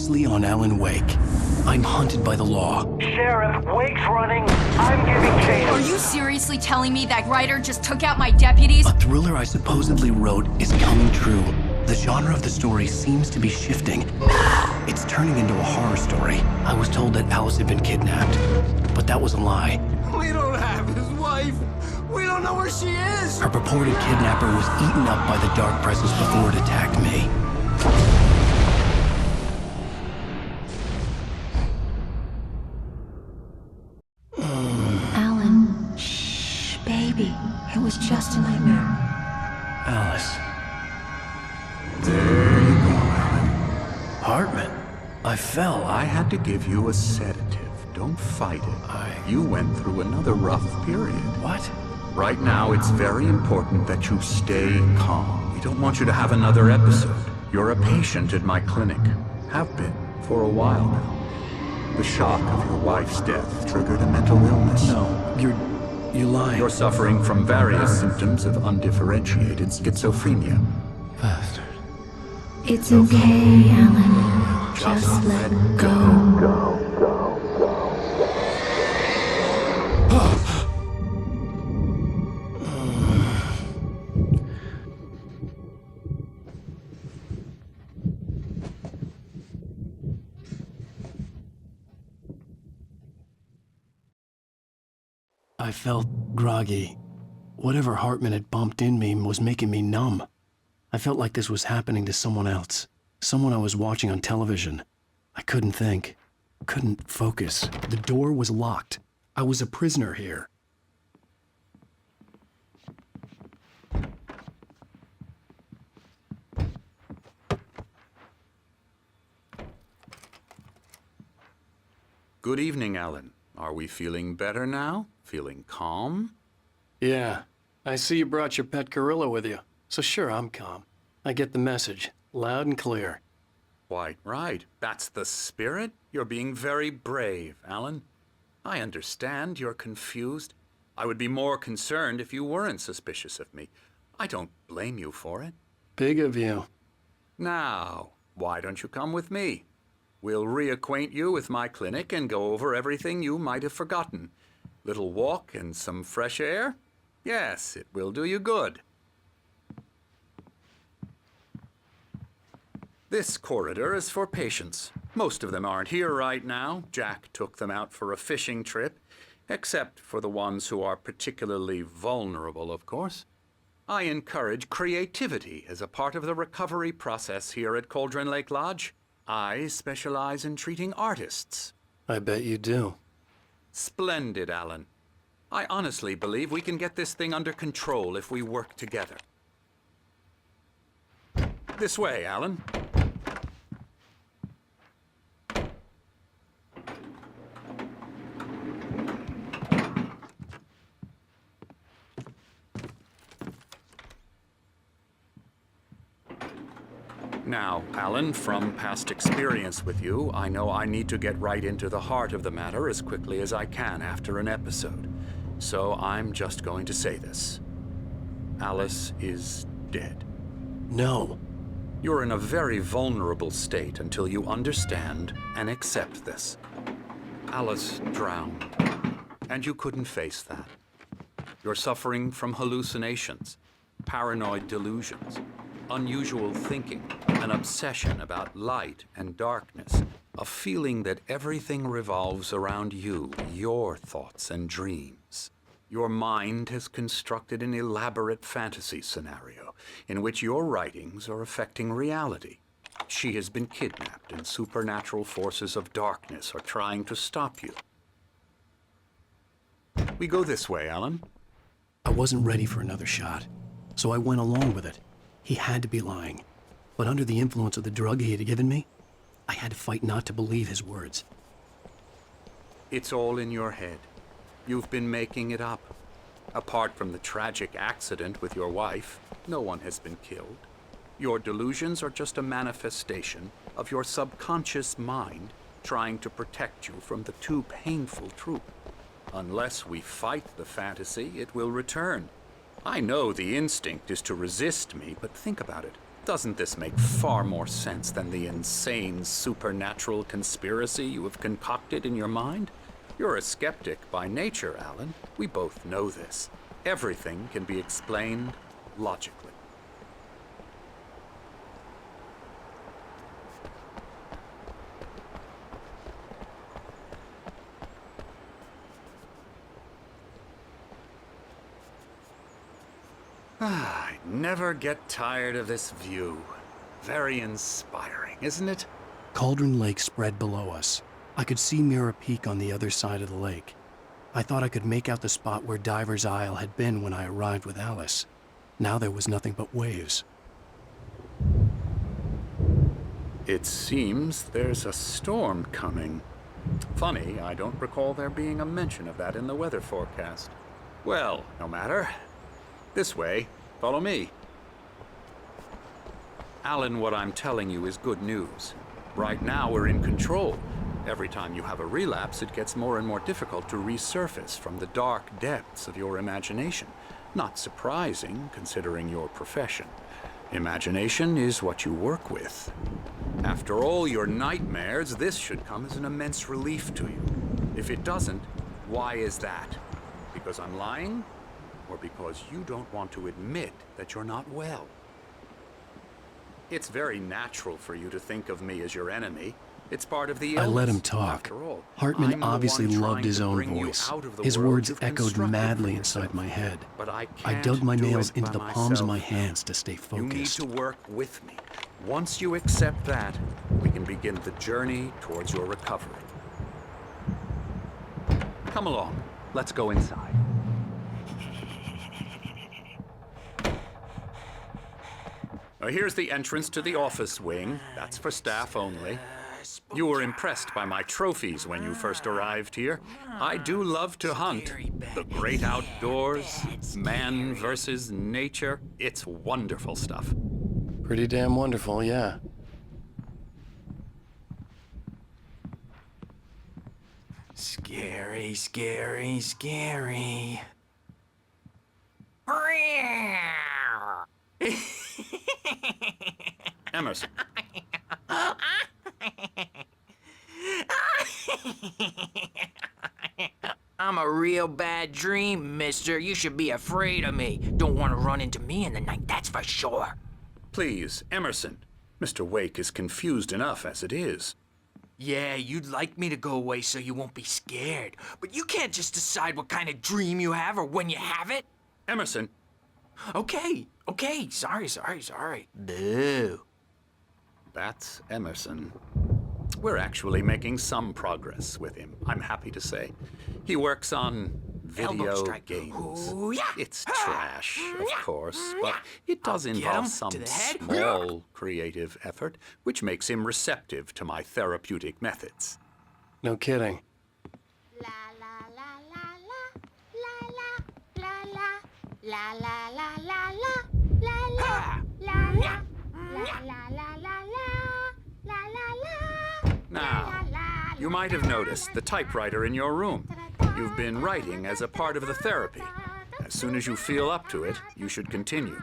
closely on Alan Wake. I'm hunted by the law. Sheriff, Wake's running. I'm giving chase. Are you seriously telling me that writer just took out my deputies? A thriller I supposedly wrote is coming true. The genre of the story seems to be shifting. It's turning into a horror story. I was told that Alice had been kidnapped, but that was a lie. We don't have his wife. We don't know where she is. Her purported kidnapper was eaten up by the dark presence before it attacked me. Alan, shh, baby. It was just a nightmare. Alice. There you go, Alan. Hartman. I fell. I had to give you a sedative. Don't fight it. You went through another rough period. What? Right now, it's very important that you stay calm. We don't want you to have another episode. You're a patient at my clinic. Have been for a while now. The shock of your wife's death triggered a mental illness. No, you're lying. You're suffering from various symptoms of undifferentiated schizophrenia. Bastard. It's okay, Alan. Just let go. I felt groggy. Whatever Hartman had bumped in me was making me numb. I felt like this was happening to someone else. Someone I was watching on television. I couldn't think. Couldn't focus. The door was locked. I was a prisoner here. Good evening, Alan. Are we feeling better now? Feeling calm? Yeah. I see you brought your pet gorilla with you. So sure, I'm calm. I get the message. Loud and clear. Quite right. That's the spirit. You're being very brave, Alan. I understand you're confused. I would be more concerned if you weren't suspicious of me. I don't blame you for it. Big of you. Now, why don't you come with me? We'll reacquaint you with my clinic and go over everything you might have forgotten. Little walk and some fresh air? Yes, it will do you good. This corridor is for patients. Most of them aren't here right now. Jack took them out for a fishing trip, except for the ones who are particularly vulnerable, of course. I encourage creativity as a part of the recovery process here at Cauldron Lake Lodge. I specialize in treating artists. I bet you do. Splendid, Alan. I honestly believe we can get this thing under control if we work together. This way, Alan. Now, Alan, from past experience with you, I know I need to get right into the heart of the matter as quickly as I can after an episode. So I'm just going to say this. Alice is dead. No. You're in a very vulnerable state until you understand and accept this. Alice drowned, and you couldn't face that. You're suffering from hallucinations, paranoid delusions, unusual thinking, an obsession about light and darkness, a feeling that everything revolves around you, your thoughts and dreams. Your mind has constructed an elaborate fantasy scenario in which your writings are affecting reality. She has been kidnapped and supernatural forces of darkness are trying to stop you. We go this way, Alan. I wasn't ready for another shot, so I went along with it. He had to be lying. But under the influence of the drug he had given me, I had to fight not to believe his words. It's all in your head. You've been making it up. Apart from the tragic accident with your wife, no one has been killed. Your delusions are just a manifestation of your subconscious mind trying to protect you from the too painful truth. Unless we fight the fantasy, it will return. I know the instinct is to resist me, but think about it. Doesn't this make far more sense than the insane supernatural conspiracy you have concocted in your mind? You're a skeptic by nature, Alan. We both know this. Everything can be explained logically. I never get tired of this view. Very inspiring, isn't it? Cauldron Lake spread below us. I could see Mirror Peak on the other side of the lake. I thought I could make out the spot where Diver's Isle had been when I arrived with Alice. Now there was nothing but waves. It seems there's a storm coming. Funny, I don't recall there being a mention of that in the weather forecast. Well, no matter. This way. Follow me. Alan, what I'm telling you is good news. Right now, we're in control. Every time you have a relapse, it gets more and more difficult to resurface from the dark depths of your imagination. Not surprising, considering your profession. Imagination is what you work with. After all your nightmares, this should come as an immense relief to you. If it doesn't, why is that? Because I'm lying? Or because you don't want to admit that you're not well? It's very natural for you to think of me as your enemy. It's part of the illness. I let him talk. After all, Hartman I'm the obviously one loved trying his to own bring you voice. out of the His world words you've echoed constructed madly for inside yourself. my head. But I I can't dug my do nails it into by the palms of my myself. hands to stay You need focused. to work with me. Once you accept that, we can begin the journey towards your recovery. Come along. Let's go inside. Now, here's the entrance to the office wing. That's for staff only. You were impressed by my trophies when you first arrived here. I do love to hunt. The great outdoors, man versus nature. It's wonderful stuff. Pretty damn wonderful, yeah. Scary, scary, scary. Emerson. I'm a real bad dream, mister. You should be afraid of me. Don't want to run into me in the night, that's for sure. Please, Emerson. Mr. Wake is confused enough as it is. Yeah, you'd like me to go away so you won't be scared. But you can't just decide what kind of dream you have or when you have it. Emerson. Okay. Sorry. Boo. That's Emerson. We're actually making some progress with him, I'm happy to say. He works on Elbow video strike. games. Ooh, yeah. It's trash, of course, but it does I'll get involve him some to the head. small creative effort, which makes him receptive to my therapeutic methods. No kidding. La la la la la la la la la la la la la la la la la la la Now, you might have noticed the typewriter in your room. You've been writing as a part of the therapy. As soon as you feel up to it, you should continue.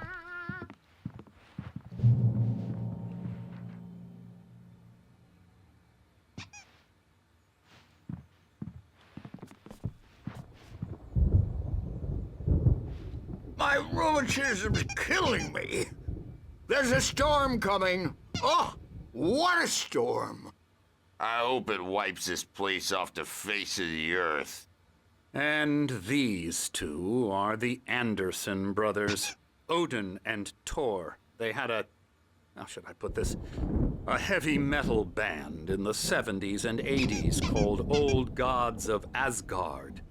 My rheumatism's killing me. There's a storm coming. Oh, what a storm. I hope it wipes this place off the face of the earth. And these two are the Anderson brothers, Odin and Tor. They had how should I put this? A heavy metal band in the 70s and 80s called Old Gods of Asgard.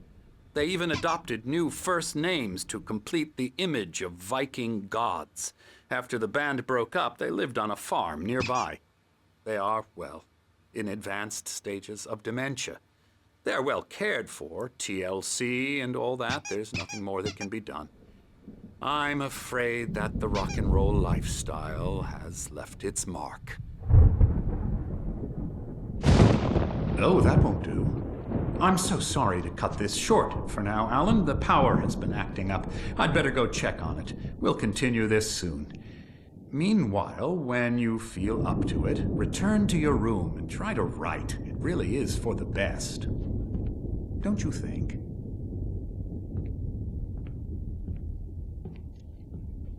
They even adopted new first names to complete the image of Viking gods. After the band broke up, they lived on a farm nearby. They are, well, in advanced stages of dementia. They're well cared for, TLC and all that. There's nothing more that can be done. I'm afraid that the rock and roll lifestyle has left its mark. Oh, that won't do. I'm so sorry to cut this short for now, Alan. The power has been acting up. I'd better go check on it. We'll continue this soon. Meanwhile, when you feel up to it, return to your room and try to write. It really is for the best. Don't you think?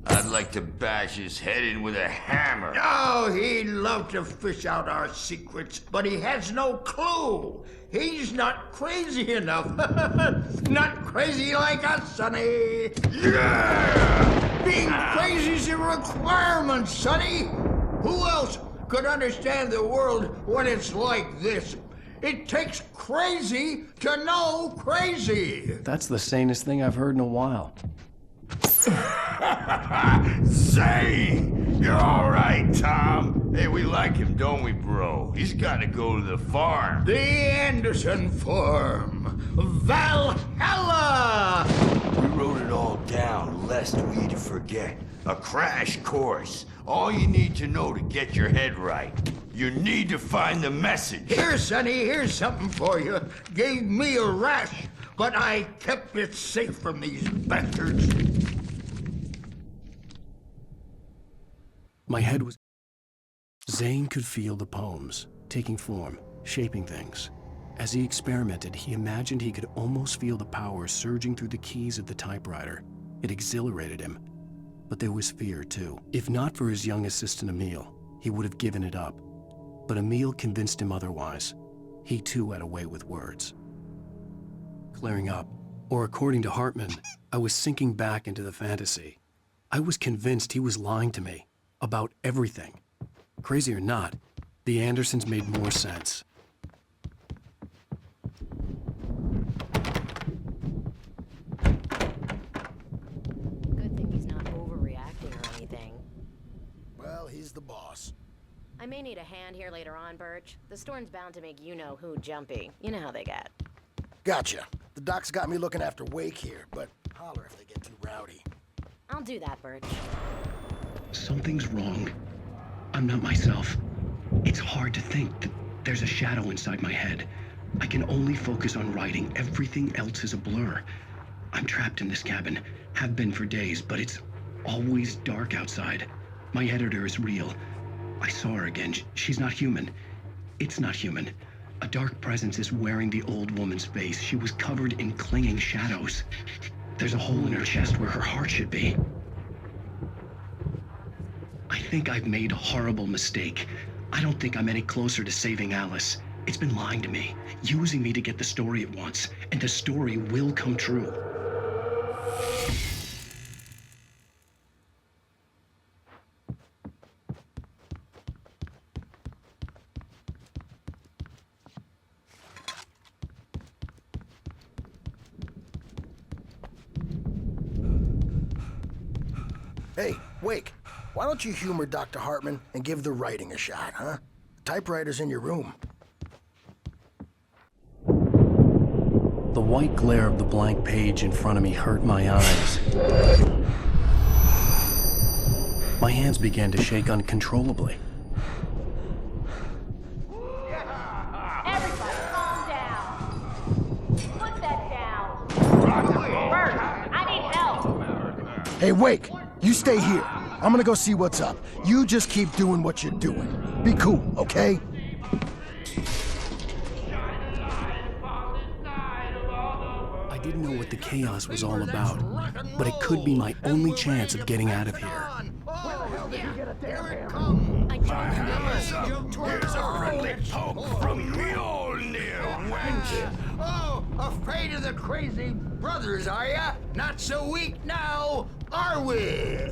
I'd like to bash his head in with a hammer. Oh, he'd love to fish out our secrets, but he has no clue. He's not crazy enough. Not crazy like us, Sonny. Yeah! Being crazy's a requirement, Sonny. Who else could understand the world when it's like this? It takes crazy to know crazy. That's the sanest thing I've heard in a while. Zane! You're all right, Tom. Hey, we like him, don't we, bro? He's got to go to the farm. The Anderson Farm. Valhalla! We wrote it all down, lest we to forget. A crash course. All you need to know to get your head right. You need to find the message. Here, Sonny, here's something for you. Gave me a rash, but I kept it safe from these bastards. My head was... Zane could feel the poems, taking form, shaping things. As he experimented, he imagined he could almost feel the power surging through the keys of the typewriter. It exhilarated him. But there was fear, too. If not for his young assistant, Emil, he would have given it up. But Emil convinced him otherwise. He, too, had a way with words. Clearing up, or according to Hartman, I was sinking back into the fantasy. I was convinced he was lying to me. About everything. Crazy or not, the Andersons made more sense. Good thing he's not overreacting or anything. Well, he's the boss. I may need a hand here later on, Birch. The storm's bound to make you-know-who jumpy. You know how they get. Gotcha. The doc's got me looking after Wake here, but holler if they get too rowdy. I'll do that, Birch. Something's wrong. I'm not myself. It's hard to think that there's a shadow inside my head. I can only focus on writing. Everything else is a blur. I'm trapped in this cabin. Have been for days, but it's always dark outside. My editor is real. I saw her again. She's not human. It's not human. A dark presence is wearing the old woman's face. She was covered in clinging shadows. There's a hole in her chest where her heart should be. I think I've made a horrible mistake. I don't think I'm any closer to saving Alice. It's been lying to me, using me to get the story it wants, and the story will come true. Hey, Wake, why don't you humor Dr. Hartman and give the writing a shot, huh? The typewriter's in your room. The white glare of the blank page in front of me hurt my eyes. My hands began to shake uncontrollably. Everybody, calm down. Put that down. Bert, I need help. Hey, Wake, you stay here. I'm gonna go see what's up. You just keep doing what you're doing. Be cool, okay? I didn't know what the chaos was all about, but it could be my only chance of getting out of here. Here's a friendly poke from Mjolnir, wench. Oh, afraid of the crazy brothers, are ya? Not so weak now, are we?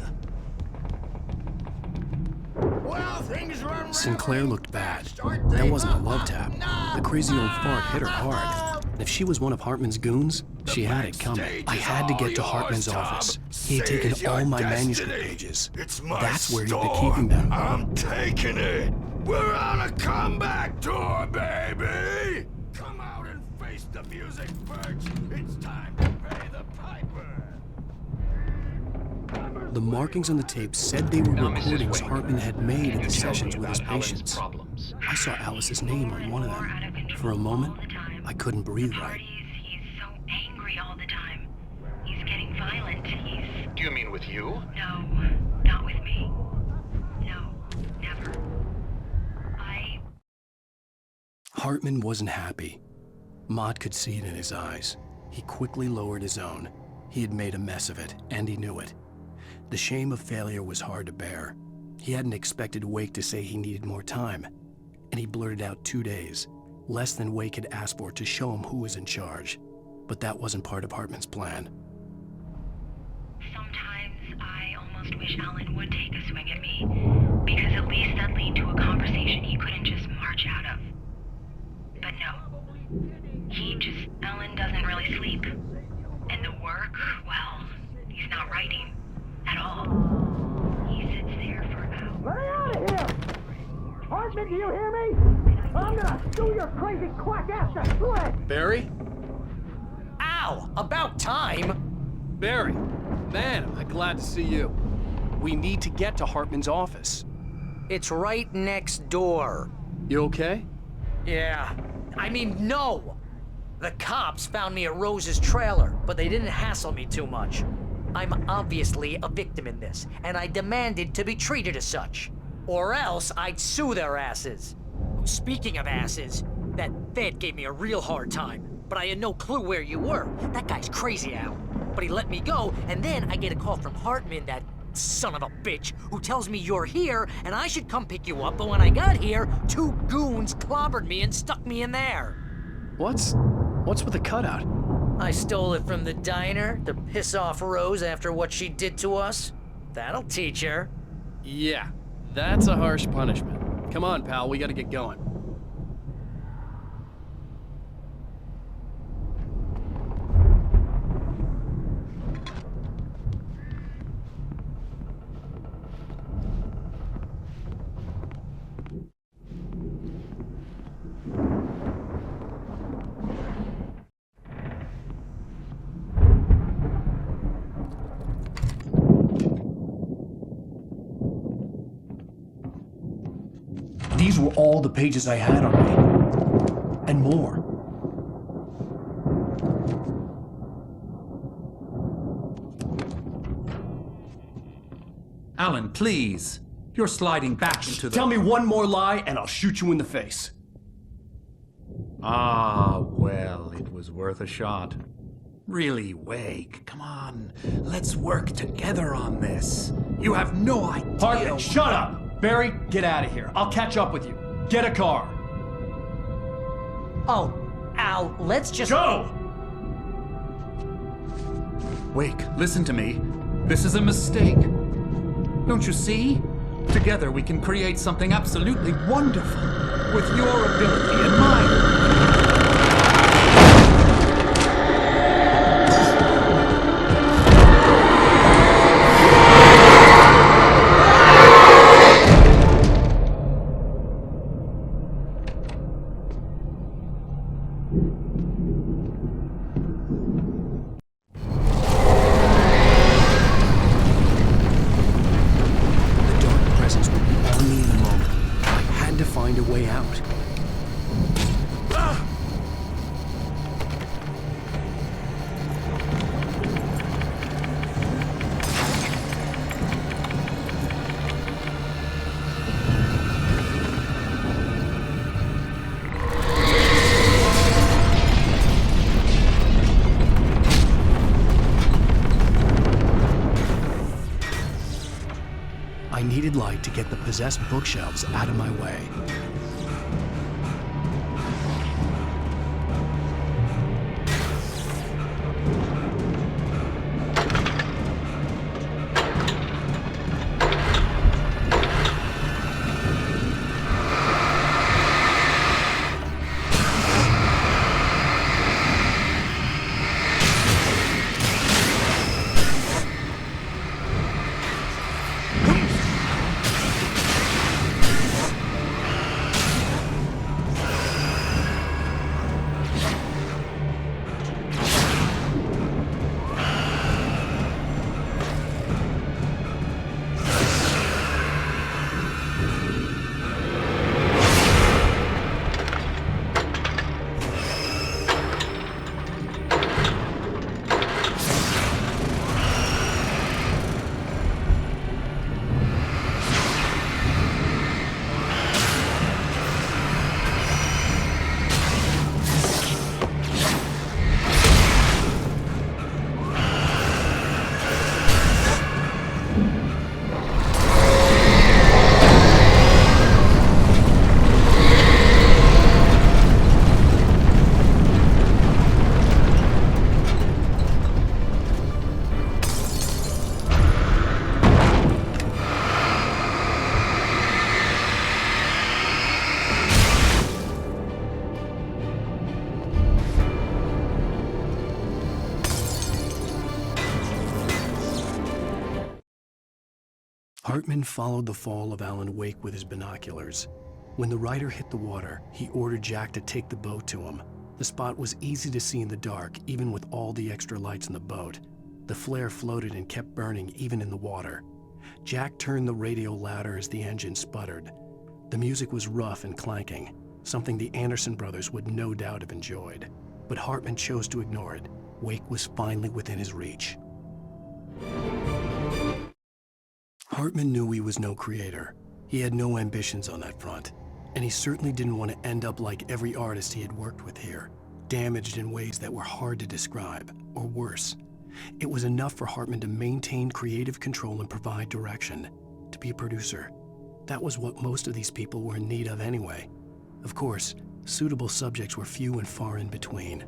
Well, things run Sinclair looked bad. That wasn't a love tap. The crazy old fart hit her hard. And if she was one of Hartman's goons, she had it coming. I had to get to Hartman's office. He had taken all my manuscript pages. That's where he'd be keeping them. I'm taking it. We're on a comeback tour, baby. Come out and face the music, Birch. It's time to pay the piper. The markings on the tape said they were recordings Hartman had made at the sessions with his patients. I saw Alice's name on one of them. For a moment, I couldn't breathe right. He's so angry all the time. He's getting violent. Do you mean with you? No, not with me. Hartman wasn't happy. Mott could see it in his eyes. He quickly lowered his own. He had made a mess of it, and he knew it. The shame of failure was hard to bear. He hadn't expected Wake to say he needed more time, and he blurted out 2 days, less than Wake had asked for to show him who was in charge. But that wasn't part of Hartman's plan. Sometimes I almost wish Alan would take a swing at me, because at least that'd lead to a conversation he couldn't just march out of. But no. Alan doesn't really sleep. And the work, well, he's not writing at all. He sits there for hours. Let me out of here! Hartman, do you hear me? I'm gonna sue your crazy quack ass to shreds! Barry? Ow! About time! Barry! Man, am I glad to see you. We need to get to Hartman's office. It's right next door. You okay? Yeah. I mean, no! The cops found me at Rose's trailer, but they didn't hassle me too much. I'm obviously a victim in this, and I demanded to be treated as such. Or else I'd sue their asses. Speaking of asses, that Fed gave me a real hard time, but I had no clue where you were. That guy's crazy, Al. But he let me go, and then I get a call from Hartman, that son of a bitch, who tells me you're here, and I should come pick you up, but when I got here, 2 goons clobbered me and stuck me in there. What's with the cutout? I stole it from the diner to piss off Rose after what she did to us. That'll teach her. Yeah, that's a harsh punishment. Come on, pal, we gotta get going. These were all the pages I had on me. And more. Alan, please. You're sliding back into the... Tell me one more lie and I'll shoot you in the face. Ah, well, it was worth a shot. Really, Wake, come on. Let's work together on this. You have no idea... Hartman, shut up! Barry, get out of here. I'll catch up with you. Get a car. Oh, Al, let's just... Go! Wake, listen to me. This is a mistake. Don't you see? Together we can create something absolutely wonderful. With your ability and mine. Find a way out. I needed light to get the possessed bookshelves out of my way. Hartman followed the fall of Alan Wake with his binoculars. When the rider hit the water, he ordered Jack to take the boat to him. The spot was easy to see in the dark, even with all the extra lights in the boat. The flare floated and kept burning even in the water. Jack turned the radio louder as the engine sputtered. The music was rough and clanking, something the Anderson brothers would no doubt have enjoyed. But Hartman chose to ignore it. Wake was finally within his reach. Hartman knew he was no creator. He had no ambitions on that front, and he certainly didn't want to end up like every artist he had worked with here, damaged in ways that were hard to describe, or worse. It was enough for Hartman to maintain creative control and provide direction, to be a producer. That was what most of these people were in need of anyway. Of course, suitable subjects were few and far in between.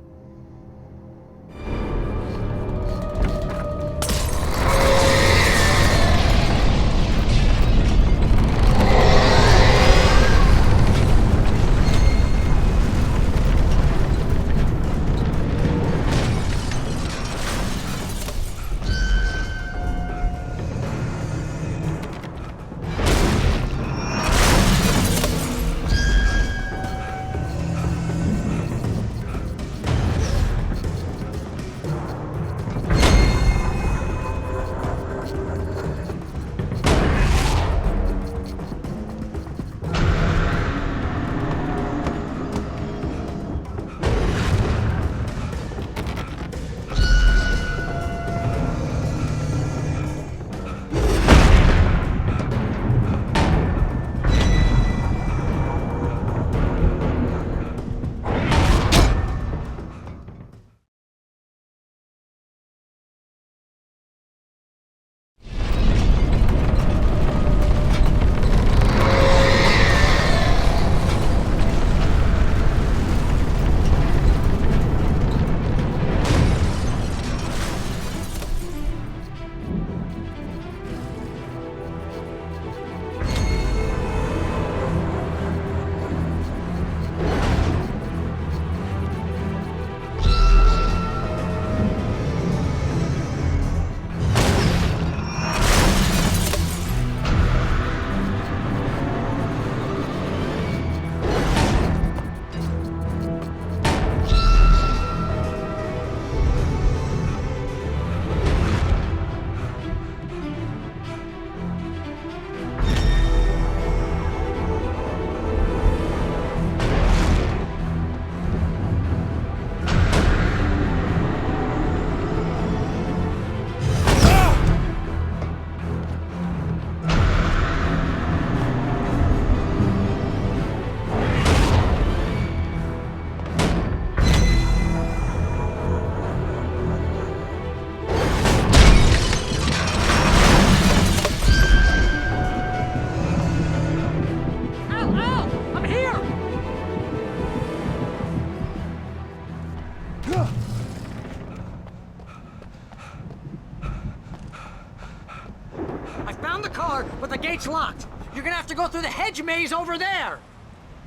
Gate's locked. You're gonna have to go through the hedge maze over there.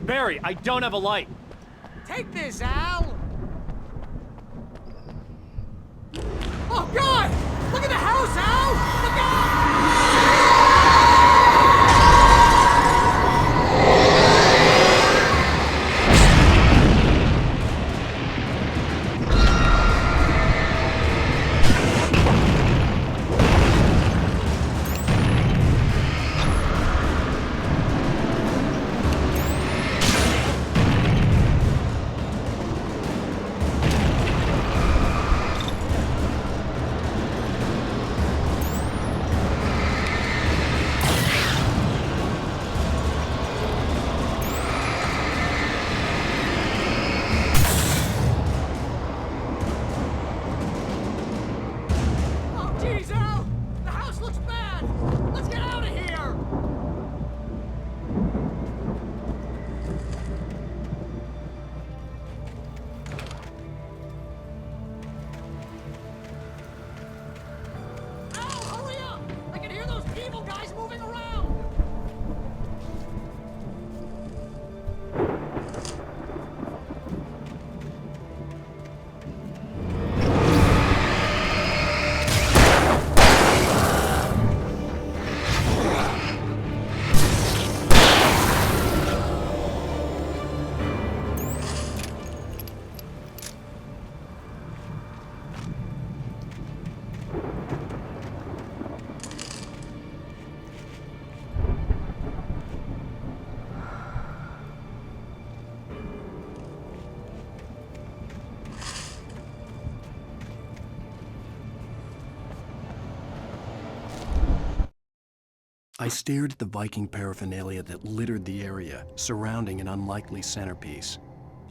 Barry, I don't have a light. Take this, Al. Oh, God! Look at the house, Al! Look out! I stared at the Viking paraphernalia that littered the area, surrounding an unlikely centerpiece.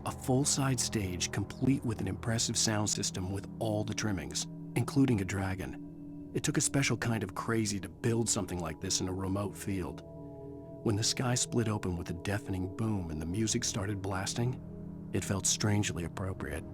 A full-size stage complete with an impressive sound system with all the trimmings, including a dragon. It took a special kind of crazy to build something like this in a remote field. When the sky split open with a deafening boom and the music started blasting, it felt strangely appropriate.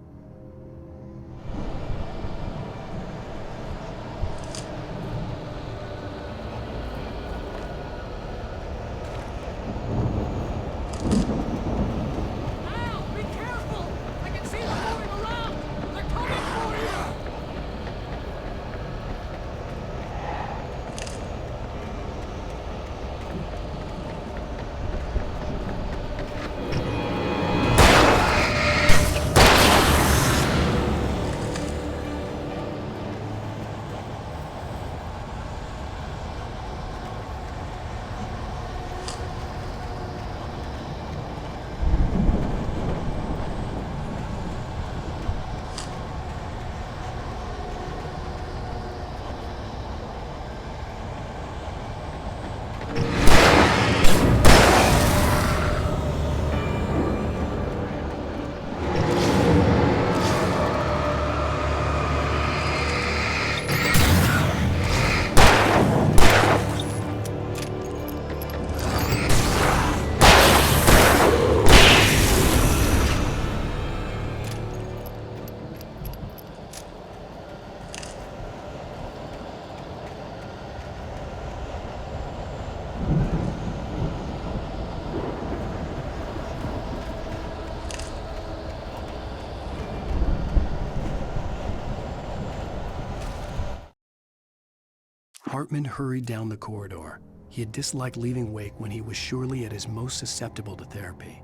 Hartman hurried down the corridor. He had disliked leaving Wake when he was surely at his most susceptible to therapy.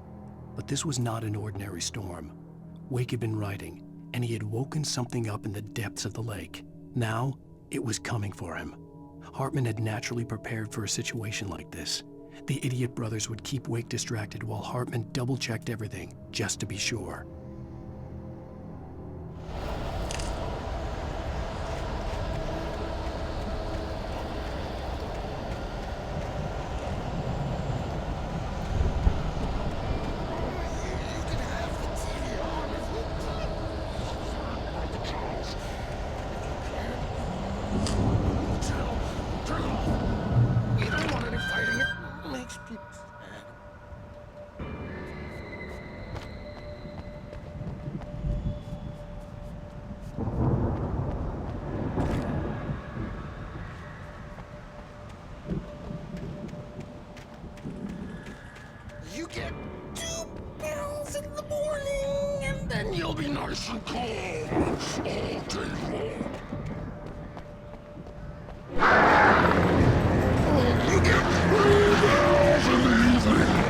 But this was not an ordinary storm. Wake had been writing, and he had woken something up in the depths of the lake. Now, it was coming for him. Hartman had naturally prepared for a situation like this. The idiot brothers would keep Wake distracted while Hartman double-checked everything, just to be sure. You get 2 pills in the morning, and then you'll be nice and calm all day long. You get 3 pills in the evening.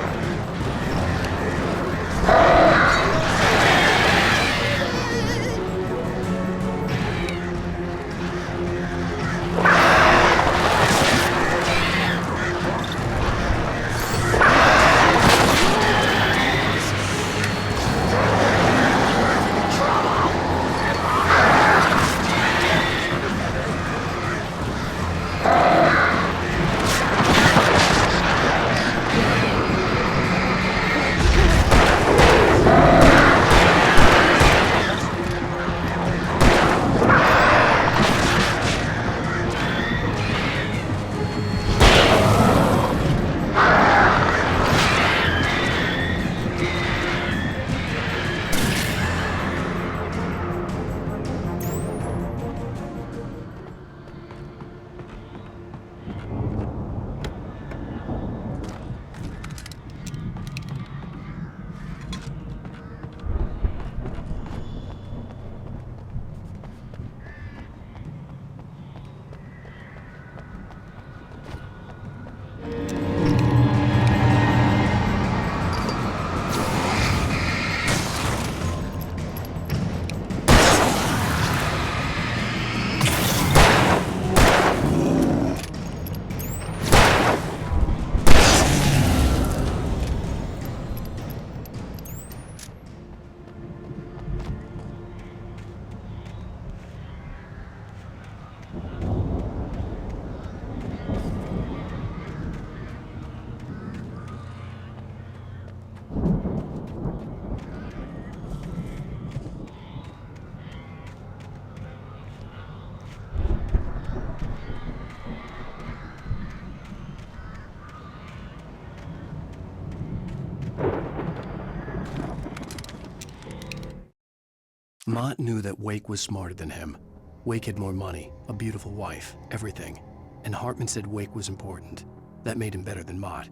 Mott knew that Wake was smarter than him. Wake had more money, a beautiful wife, everything. And Hartman said Wake was important. That made him better than Mott.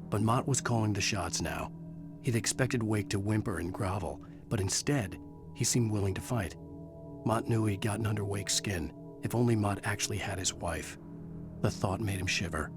But Mott was calling the shots now. He'd expected Wake to whimper and grovel, but instead, he seemed willing to fight. Mott knew he'd gotten under Wake's skin. If only Mott actually had his wife. The thought made him shiver.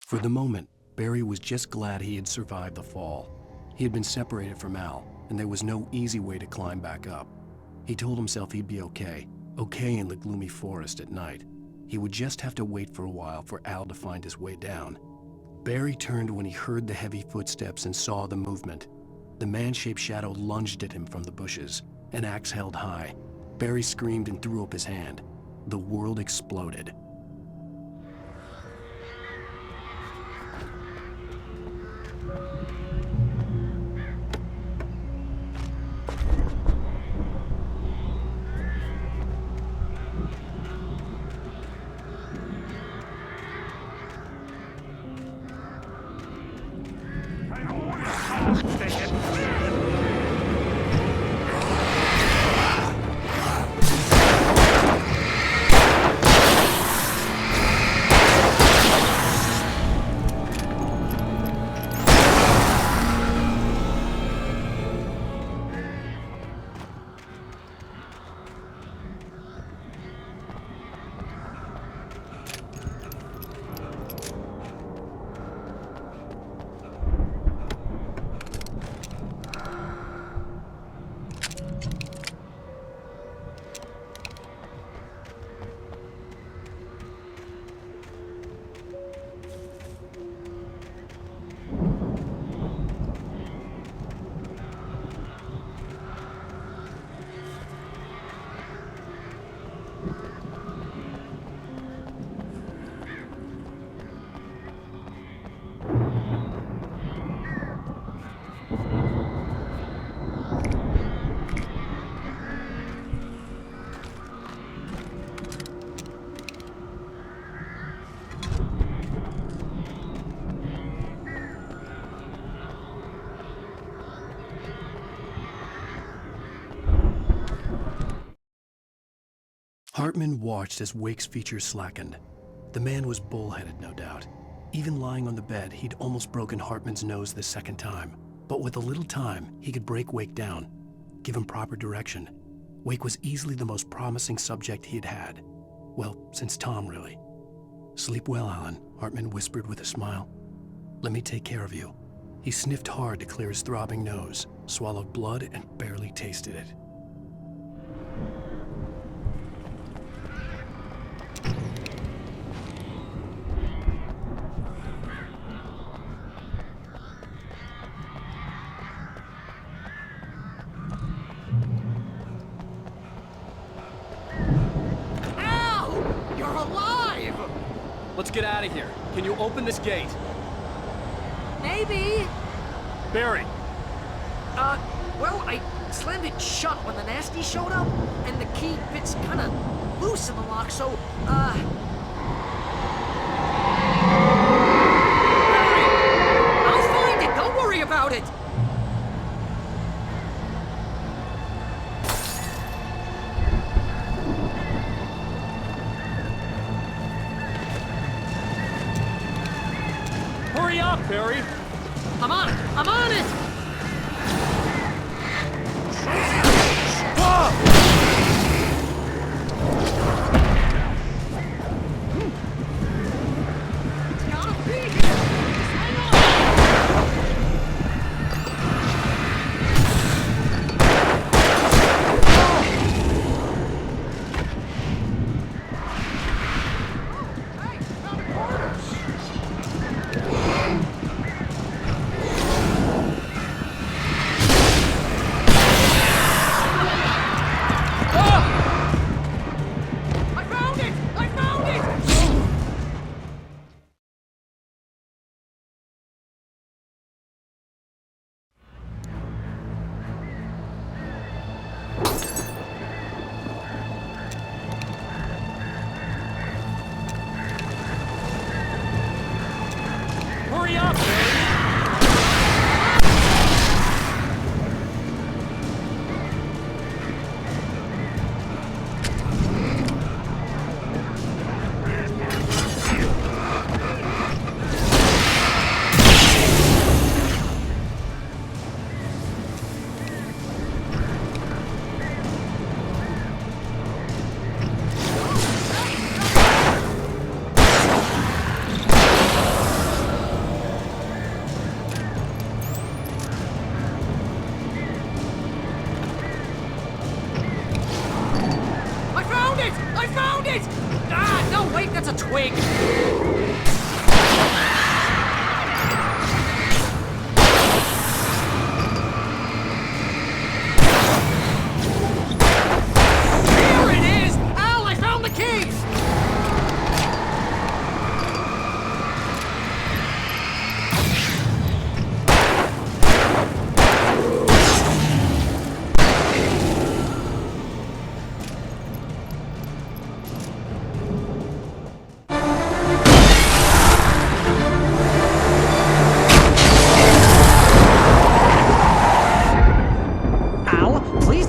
For the moment, Barry was just glad he had survived the fall. He had been separated from Al, and there was no easy way to climb back up. He told himself he'd be okay in the gloomy forest at night. He would just have to wait for a while for Al to find his way down. Barry turned when he heard the heavy footsteps and saw the movement. The man-shaped shadow lunged at him from the bushes, an axe held high. Barry screamed and threw up his hand. The world exploded. Hartman watched as Wake's features slackened. The man was bullheaded, no doubt. Even lying on the bed, he'd almost broken Hartman's nose the second time. But with a little time, he could break Wake down, give him proper direction. Wake was easily the most promising subject he'd had. Well, since Tom, really. "Sleep well, Alan," Hartman whispered with a smile. "Let me take care of you." He sniffed hard to clear his throbbing nose, swallowed blood, and barely tasted it. Let's get out of here. Can you open this gate? Maybe. Barry! Well, I slammed it shut when the nasty showed up, and the key fits kinda loose in the lock, so, Hurry up, Barry! I'm on it! I'm on it! Hurry up, Barry! I found it! Ah, no, wait, that's a twig! Here it is! Al, I found the keys!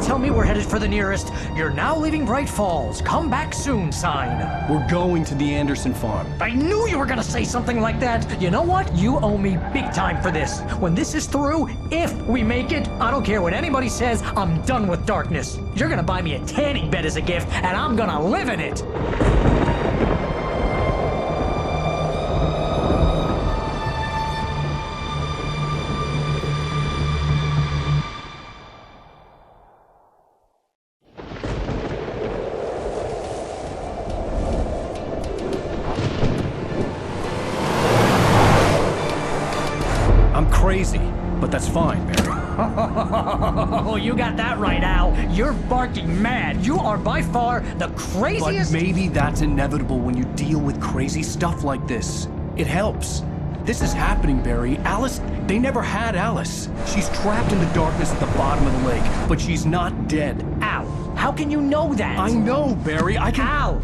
Tell me we're headed for the nearest "You're now leaving Bright Falls. Come back soon" sign. We're going to the Anderson farm. I knew you were gonna say something like that. You know what? You owe me big time for this. When this is through, if we make it, I don't care what anybody says, I'm done with darkness. You're gonna buy me a tanning bed as a gift, and I'm gonna live in it. Crazy, but that's fine, Barry. Oh, you got that right, Al. You're barking mad. You are by far the craziest— But maybe that's inevitable when you deal with crazy stuff like this. It helps. This is happening, Barry. Alice, they never had Alice. She's trapped in the darkness at the bottom of the lake, but she's not dead. Al, how can you know that? I know, Barry. I can— Al,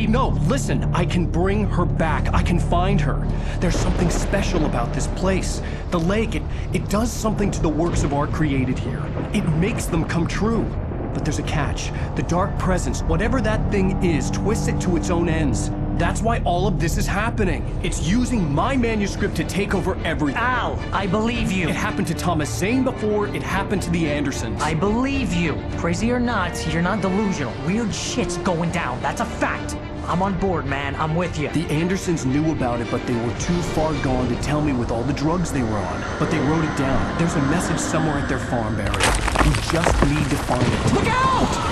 No, listen. I can bring her back. I can find her. There's something special about this place. The lake, it does something to the works of art created here. It makes them come true. But there's a catch. The dark presence, whatever that thing is, twists it to its own ends. That's why all of this is happening. It's using my manuscript to take over everything. Al, I believe you. It happened to Thomas Zane before, it happened to the Andersons. I believe you. Crazy or not, you're not delusional. Weird shit's going down. That's a fact. I'm on board, man. I'm with you. The Andersons knew about it, but they were too far gone to tell me with all the drugs they were on. But they wrote it down. There's a message somewhere at their farm, Barry. You just need to find it. Look out!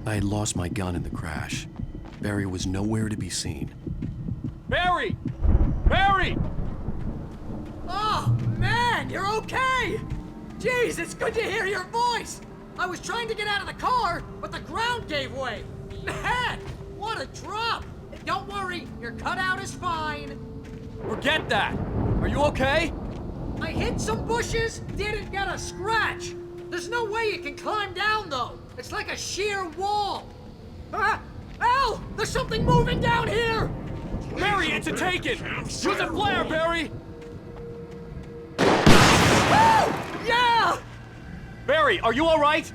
I had lost my gun in the crash. Barry was nowhere to be seen. Barry! Barry! Oh, man, you're okay! Jeez, it's good to hear your voice! I was trying to get out of the car, but the ground gave way! Man, what a drop! Don't worry, your cutout is fine. Forget that! Are you okay? I hit some bushes, didn't get a scratch. There's no way you can climb down, though. It's like a sheer wall. Al! There's something moving down here! Barry, it's a taken! Use a flare, Barry! Oh! Yeah! Barry, are you alright?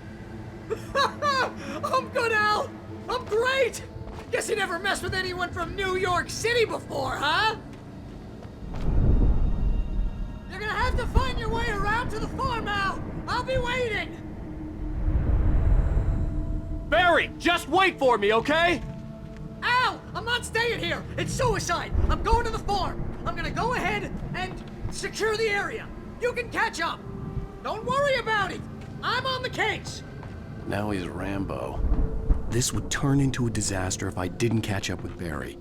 I'm good, Al! I'm great! Guess you never messed with anyone from New York City before, huh? You're gonna have to find your way around to the farm, Al! I'll be waiting! Barry, just wait for me, okay? Al! I'm not staying here! It's suicide! I'm going to the farm! I'm gonna go ahead and secure the area! You can catch up! Don't worry about it! I'm on the case! Now he's Rambo. This would turn into a disaster if I didn't catch up with Barry.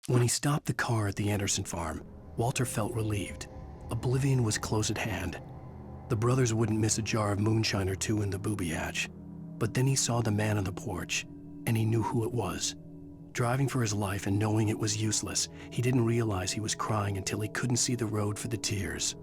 When he stopped the car at the Anderson farm, Walter felt relieved. Oblivion was close at hand. The brothers wouldn't miss a jar of moonshine or two in the booby hatch. But then he saw the man on the porch, and he knew who it was. Driving for his life and knowing it was useless, he didn't realize he was crying until he couldn't see the road for the tears.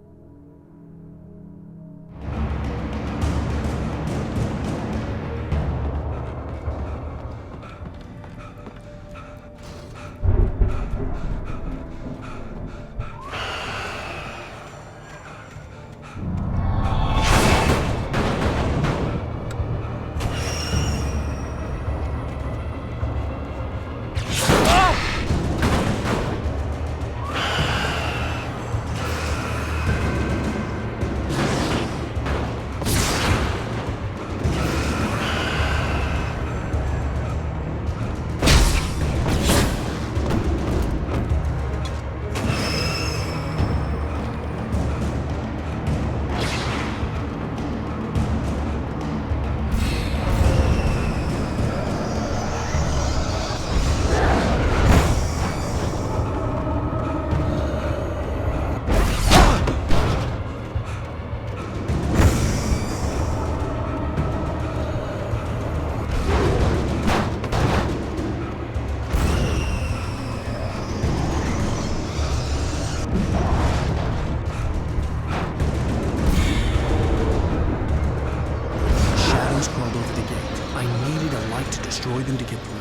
Destroy them to get through.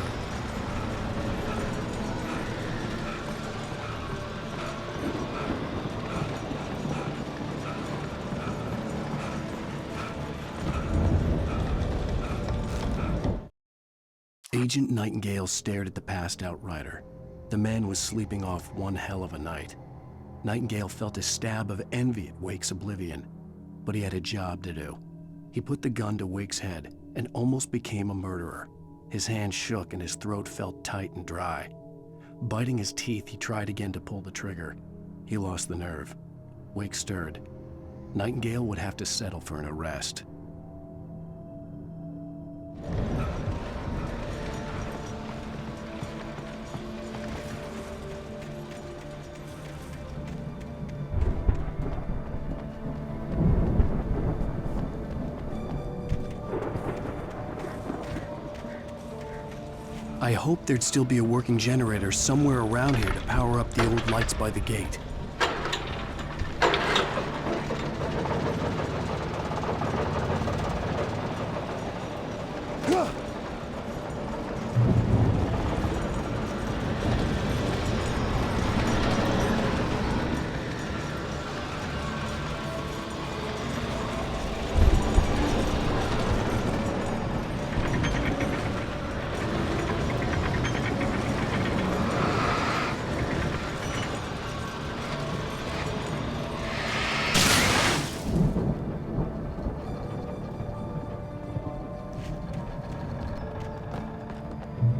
Agent Nightingale stared at the passed-out rider. The man was sleeping off one hell of a night. Nightingale felt a stab of envy at Wake's oblivion, but he had a job to do. He put the gun to Wake's head and almost became a murderer. His hand shook and his throat felt tight and dry. Biting his teeth, he tried again to pull the trigger. He lost the nerve. Wake stirred. Nightingale would have to settle for an arrest. I hoped there'd still be a working generator somewhere around here to power up the old lights by the gate.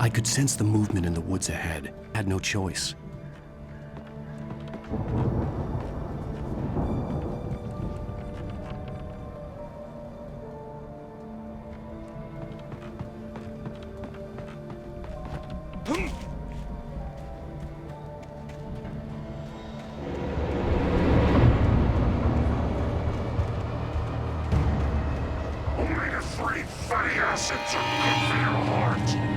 I could sense the movement in the woods ahead. Had no choice. Only the three fatty acids are good for your heart.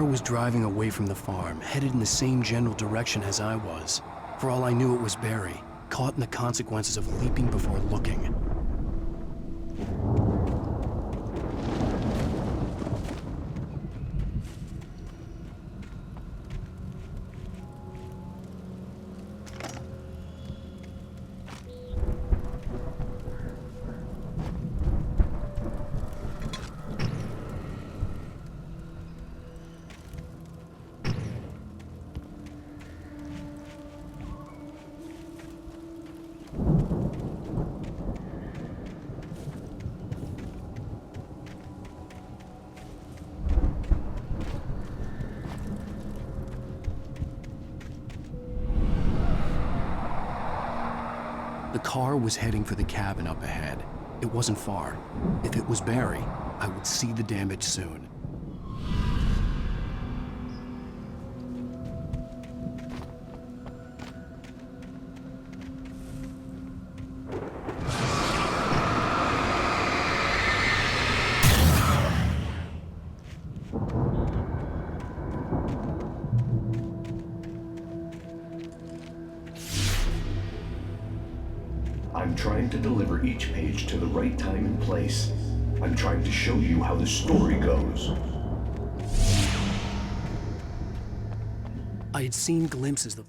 Was driving away from the farm, headed in the same general direction as I was. For all I knew, it was Barry, caught in the consequences of leaping before looking. The car was heading for the cabin up ahead. It wasn't far. If it was Barry, I would see the damage soon. I'm trying to deliver each page to the right time and place. I'm trying to show you how the story goes. I had seen glimpses of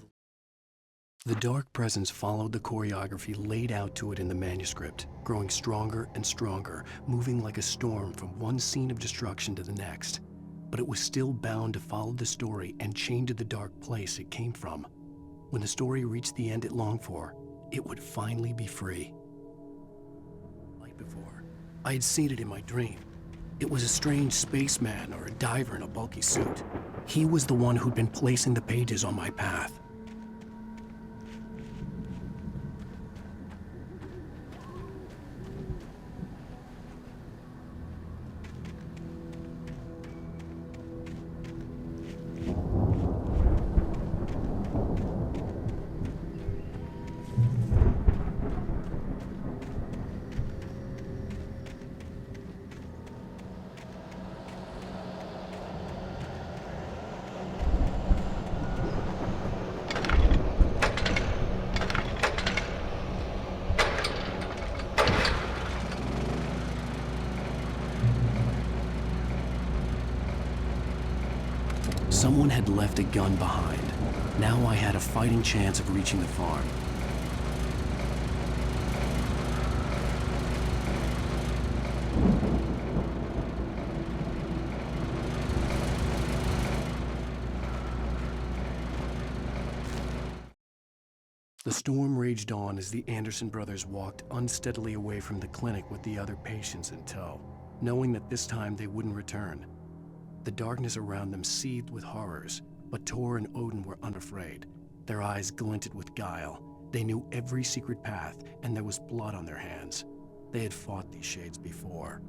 the dark presence followed the choreography laid out to it in the manuscript, growing stronger and stronger, moving like a storm from one scene of destruction to the next. But it was still bound to follow the story and chained to the dark place it came from. When the story reached the end it longed for, it would finally be free. Like before, I had seen it in my dream. It was a strange spaceman or a diver in a bulky suit. He was the one who'd been placing the pages on my path. Someone had left a gun behind. Now I had a fighting chance of reaching the farm. The storm raged on as the Anderson brothers walked unsteadily away from the clinic with the other patients in tow, knowing that this time they wouldn't return. The darkness around them seethed with horrors, but Tor and Odin were unafraid. Their eyes glinted with guile. They knew every secret path, and there was blood on their hands. They had fought these shades before.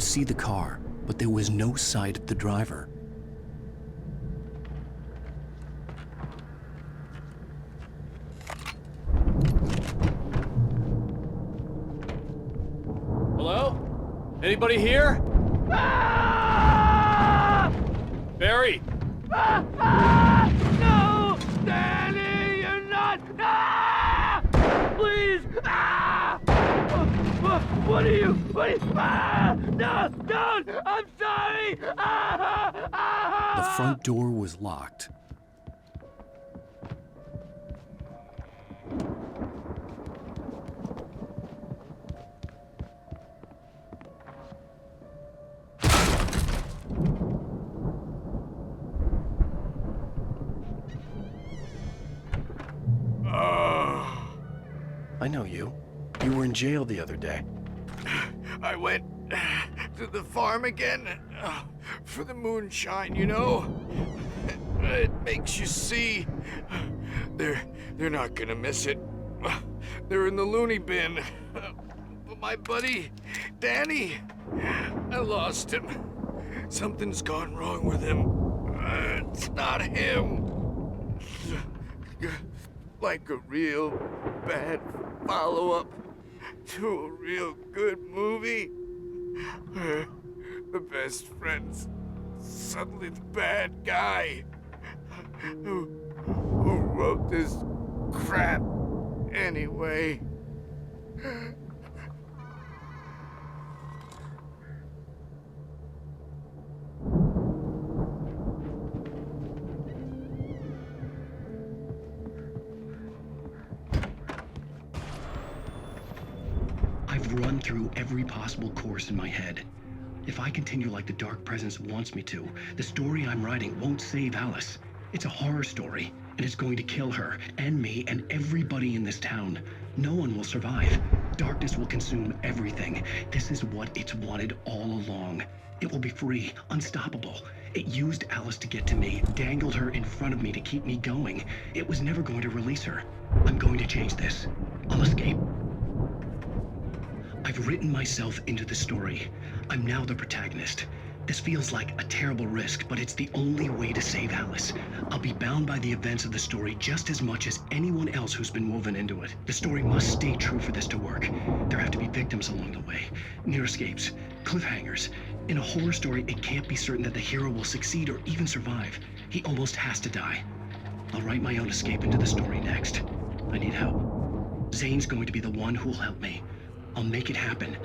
see the car, but there was no sight of the driver. Hello? Anybody here? Barry! No! Danny, you're not! Please! What are you? No! Don't! I'm sorry! The front door was locked. I know you. You were in jail the other day. I went to the farm again for the moonshine, you know? It makes you see. They're not gonna miss it. They're in the loony bin. But my buddy, Danny, I lost him. Something's gone wrong with him. It's not him. Like a real bad follow-up to a real good movie where the best friend's suddenly the bad guy who wrote this crap anyway. I've run through every possible course in my head. If I continue like the Dark Presence wants me to, the story I'm writing won't save Alice. It's a horror story, and it's going to kill her, and me, and everybody in this town. No one will survive. Darkness will consume everything. This is what it's wanted all along. It will be free, unstoppable. It used Alice to get to me, dangled her in front of me to keep me going. It was never going to release her. I'm going to change this. I'll escape. I've written myself into the story. I'm now the protagonist. This feels like a terrible risk, but it's the only way to save Alice. I'll be bound by the events of the story just as much as anyone else who's been woven into it. The story must stay true for this to work. There have to be victims along the way, near escapes, cliffhangers. In a horror story, it can't be certain that the hero will succeed or even survive. He almost has to die. I'll write my own escape into the story next. I need help. Zane's going to be the one who'll help me. I'll make it happen.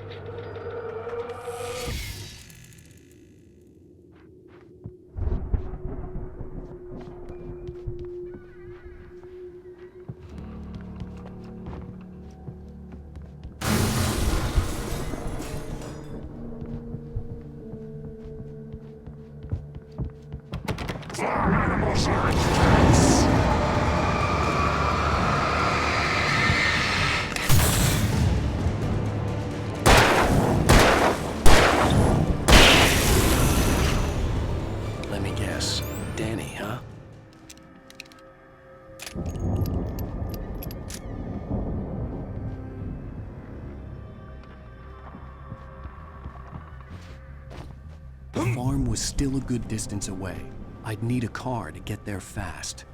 Let me guess. Danny, huh? The farm was still a good distance away. I'd need a car to get there fast.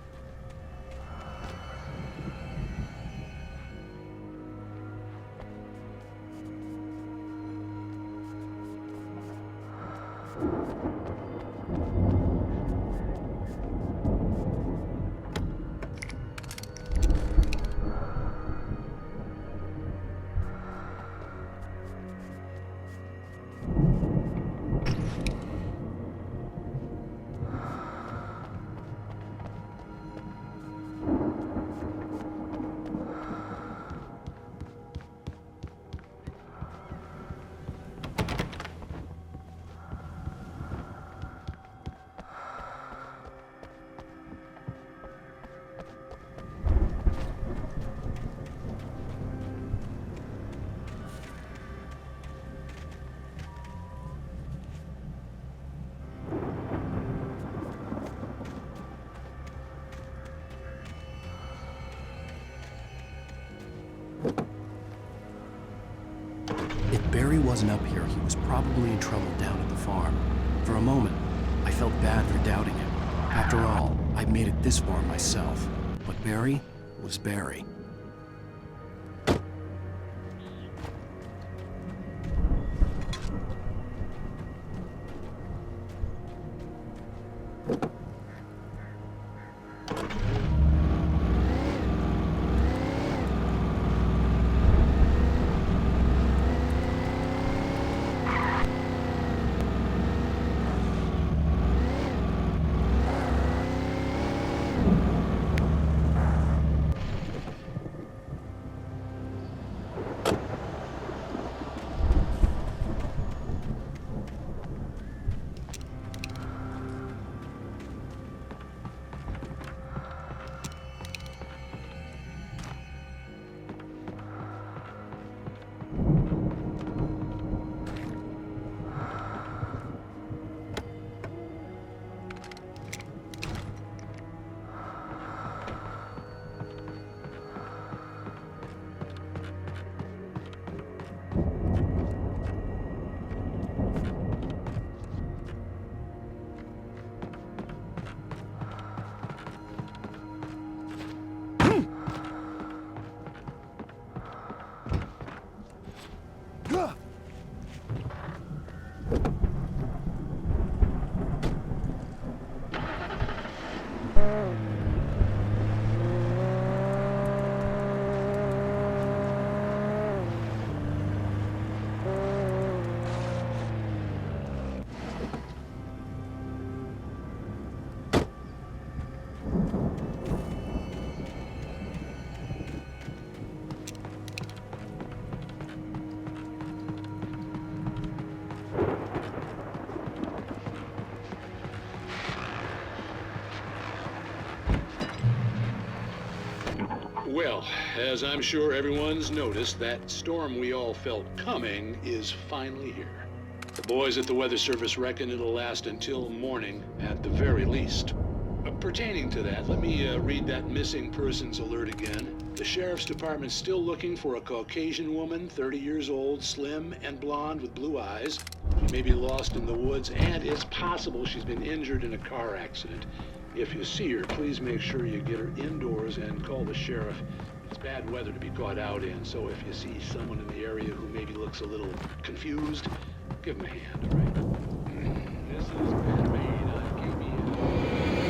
wasn't up here, he was probably in trouble down at the farm. For a moment, I felt bad for doubting him. After all, I'd made it this far myself. But Barry was Barry. Well, as I'm sure everyone's noticed, that storm we all felt coming is finally here. The boys at the Weather Service reckon it'll last until morning at the very least. Pertaining to that, let me read that missing persons alert again. The Sheriff's Department's still looking for a Caucasian woman, 30 years old, slim and blonde with blue eyes. She may be lost in the woods, and it's possible she's been injured in a car accident. If you see her, please make sure you get her indoors and call the sheriff. It's bad weather to be caught out in, so if you see someone in the area who maybe looks a little confused, give them a hand, all right? This is Ben Maid on KBS.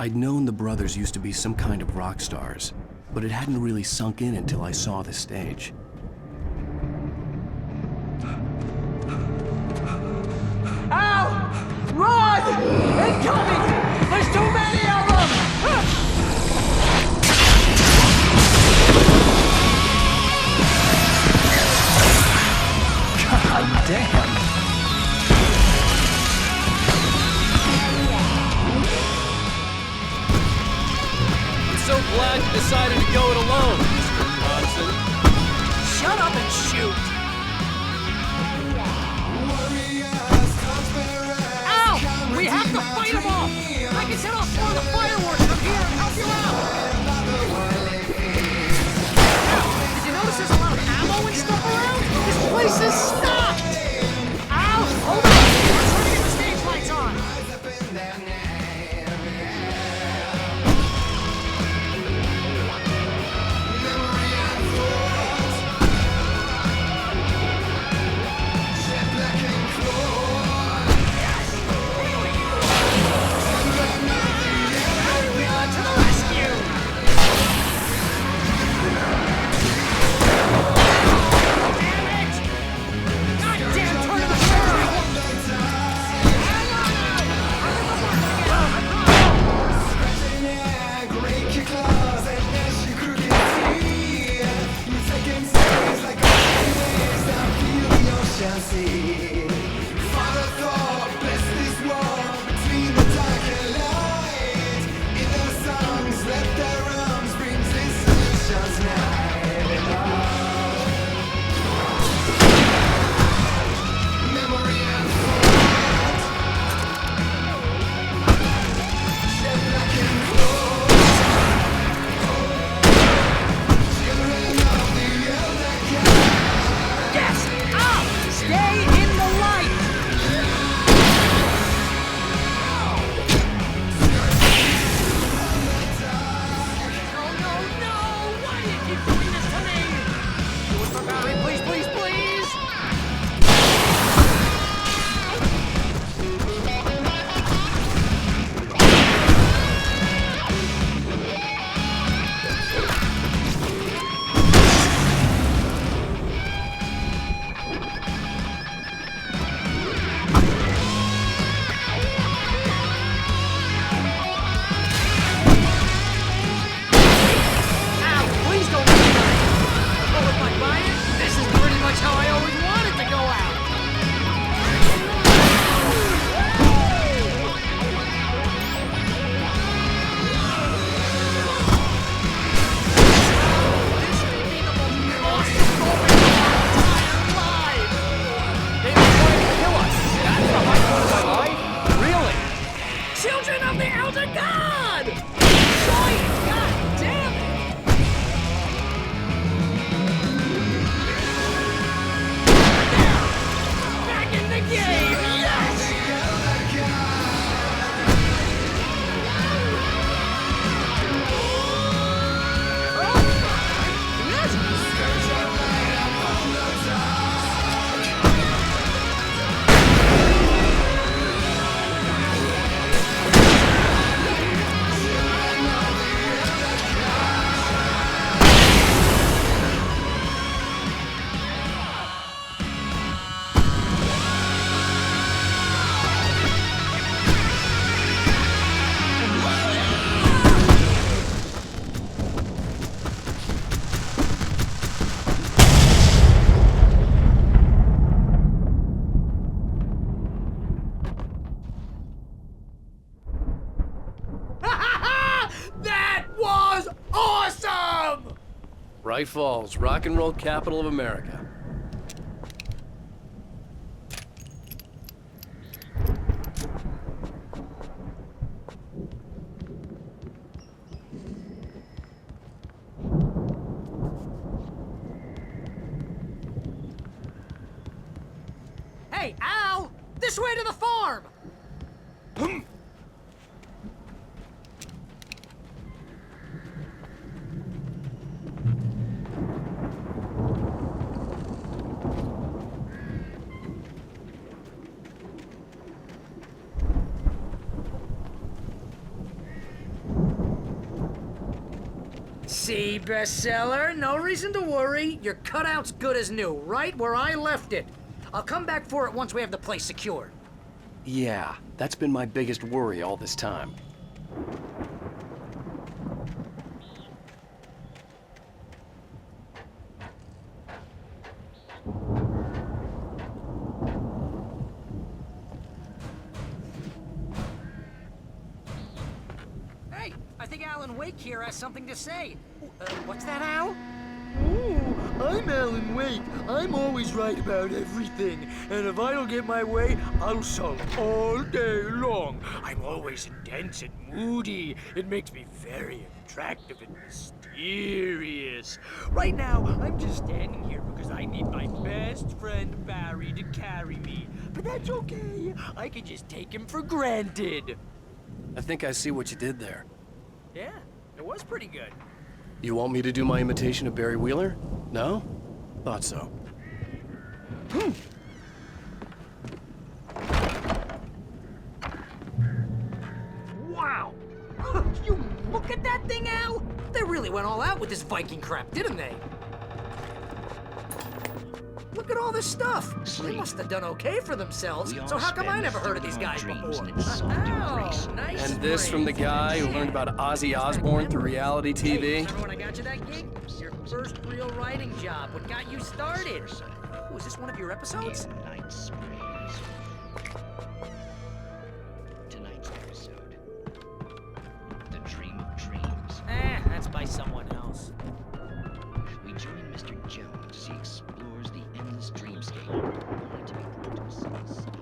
I'd known the brothers used to be some kind of rock stars, but it hadn't really sunk in until I saw the stage. Al! Run! Incoming! There's too many of them! God damn! I'm so glad you decided to go it alone, Mr. Bronson. Shut up and shoot! Ow! We have to fight them off! I can set off more of the fireworks from here and help you out! Ow! Did you notice there's a lot of ammo and stuff around? This place is stocked! Ow! Hold on! I'm trying to get the stage lights on! Bright Falls, rock and roll capital of America. Hey, Al! This way to the farm! See, bestseller? No reason to worry. Your cutout's good as new, right where I left it. I'll come back for it once we have the place secured. Yeah, that's been my biggest worry all this time. Hey, I think Alan Wake here has something to say. What's that, Al? Oh, I'm Alan Wake. I'm always right about everything. And if I don't get my way, I'll sulk all day long. I'm always intense and moody. It makes me very attractive and mysterious. Right now, I'm just standing here because I need my best friend Barry to carry me. But that's okay. I can just take him for granted. I think I see what you did there. Yeah, it was pretty good. You want me to do my imitation of Barry Wheeler? No? Thought so. Wow! You look at that thing, Al! They really went all out with this Viking crap, didn't they? Look at all this stuff! They must have done okay for themselves, so how come I never heard of these guys before? Oh, nice. And this from the guy who learned about Ozzy Osbourne through reality TV? Hey, remember when I got you that gig? Your first real writing job, what got you started? Was this one of your episodes? Tonight's episode. The Dream of Dreams. That's by someone else. We join Mr. Jones as he explores the endless dreamscape, only to be brought to a sudden stop.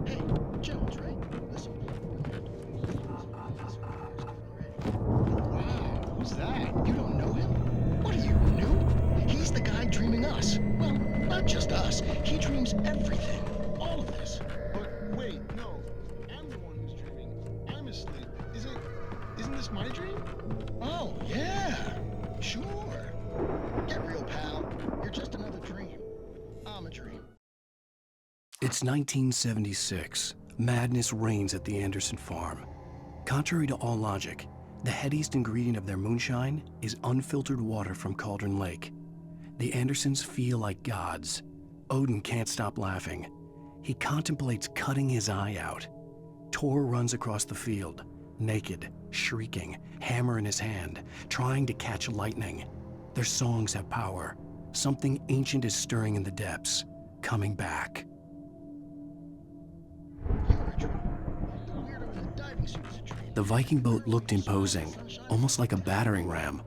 Hey, Jones, right? Listen. Wow, who's that? You don't know him? What are you, new? He's the guy dreaming us. Well, not just us. He dreams everything. All of this. But wait, no. I'm the one who's dreaming. I'm asleep. Isn't this my dream? Oh, yeah. Sure. Get real, pal. You're just another dream. I'm a dream. It's 1976. Madness reigns at the Anderson farm. Contrary to all logic, the headiest ingredient of their moonshine is unfiltered water from Cauldron Lake. The Andersons feel like gods. Odin can't stop laughing. He contemplates cutting his eye out. Tor runs across the field, naked, shrieking, hammer in his hand, trying to catch lightning. Their songs have power. Something ancient is stirring in the depths, coming back. The Viking boat looked imposing, almost like a battering ram.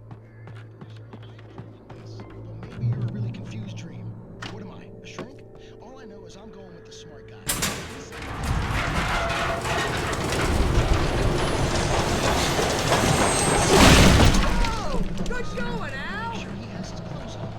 Maybe you're a really confused dream. What am I, a shrink? All I know is I'm going with the smart guy. Oh, good going, Al! Sure he has his clothes on.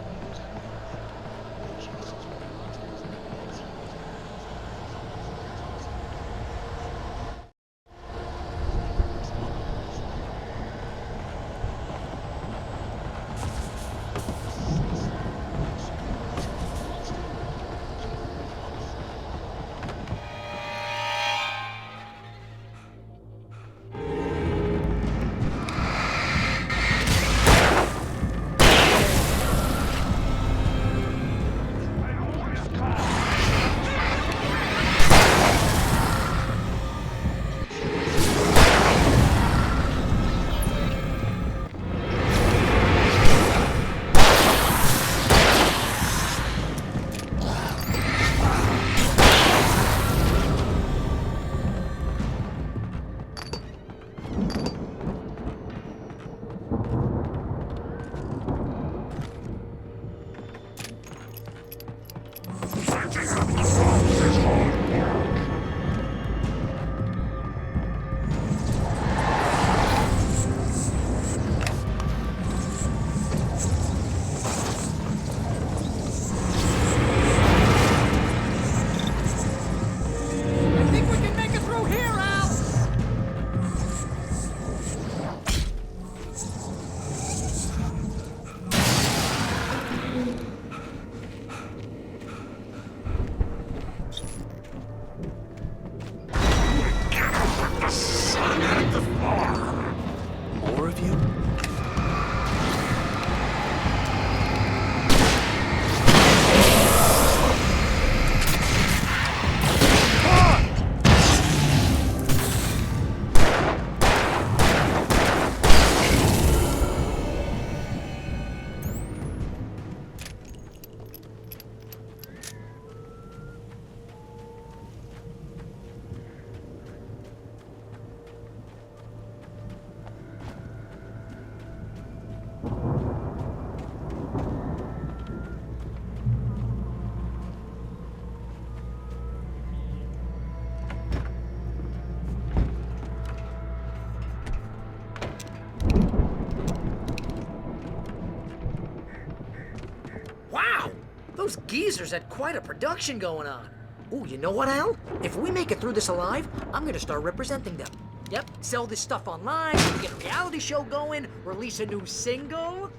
geezers had quite a production going on. Ooh, you know what, Al? If we make it through this alive, I'm gonna start representing them. Yep, sell this stuff online, get a reality show going, release a new single.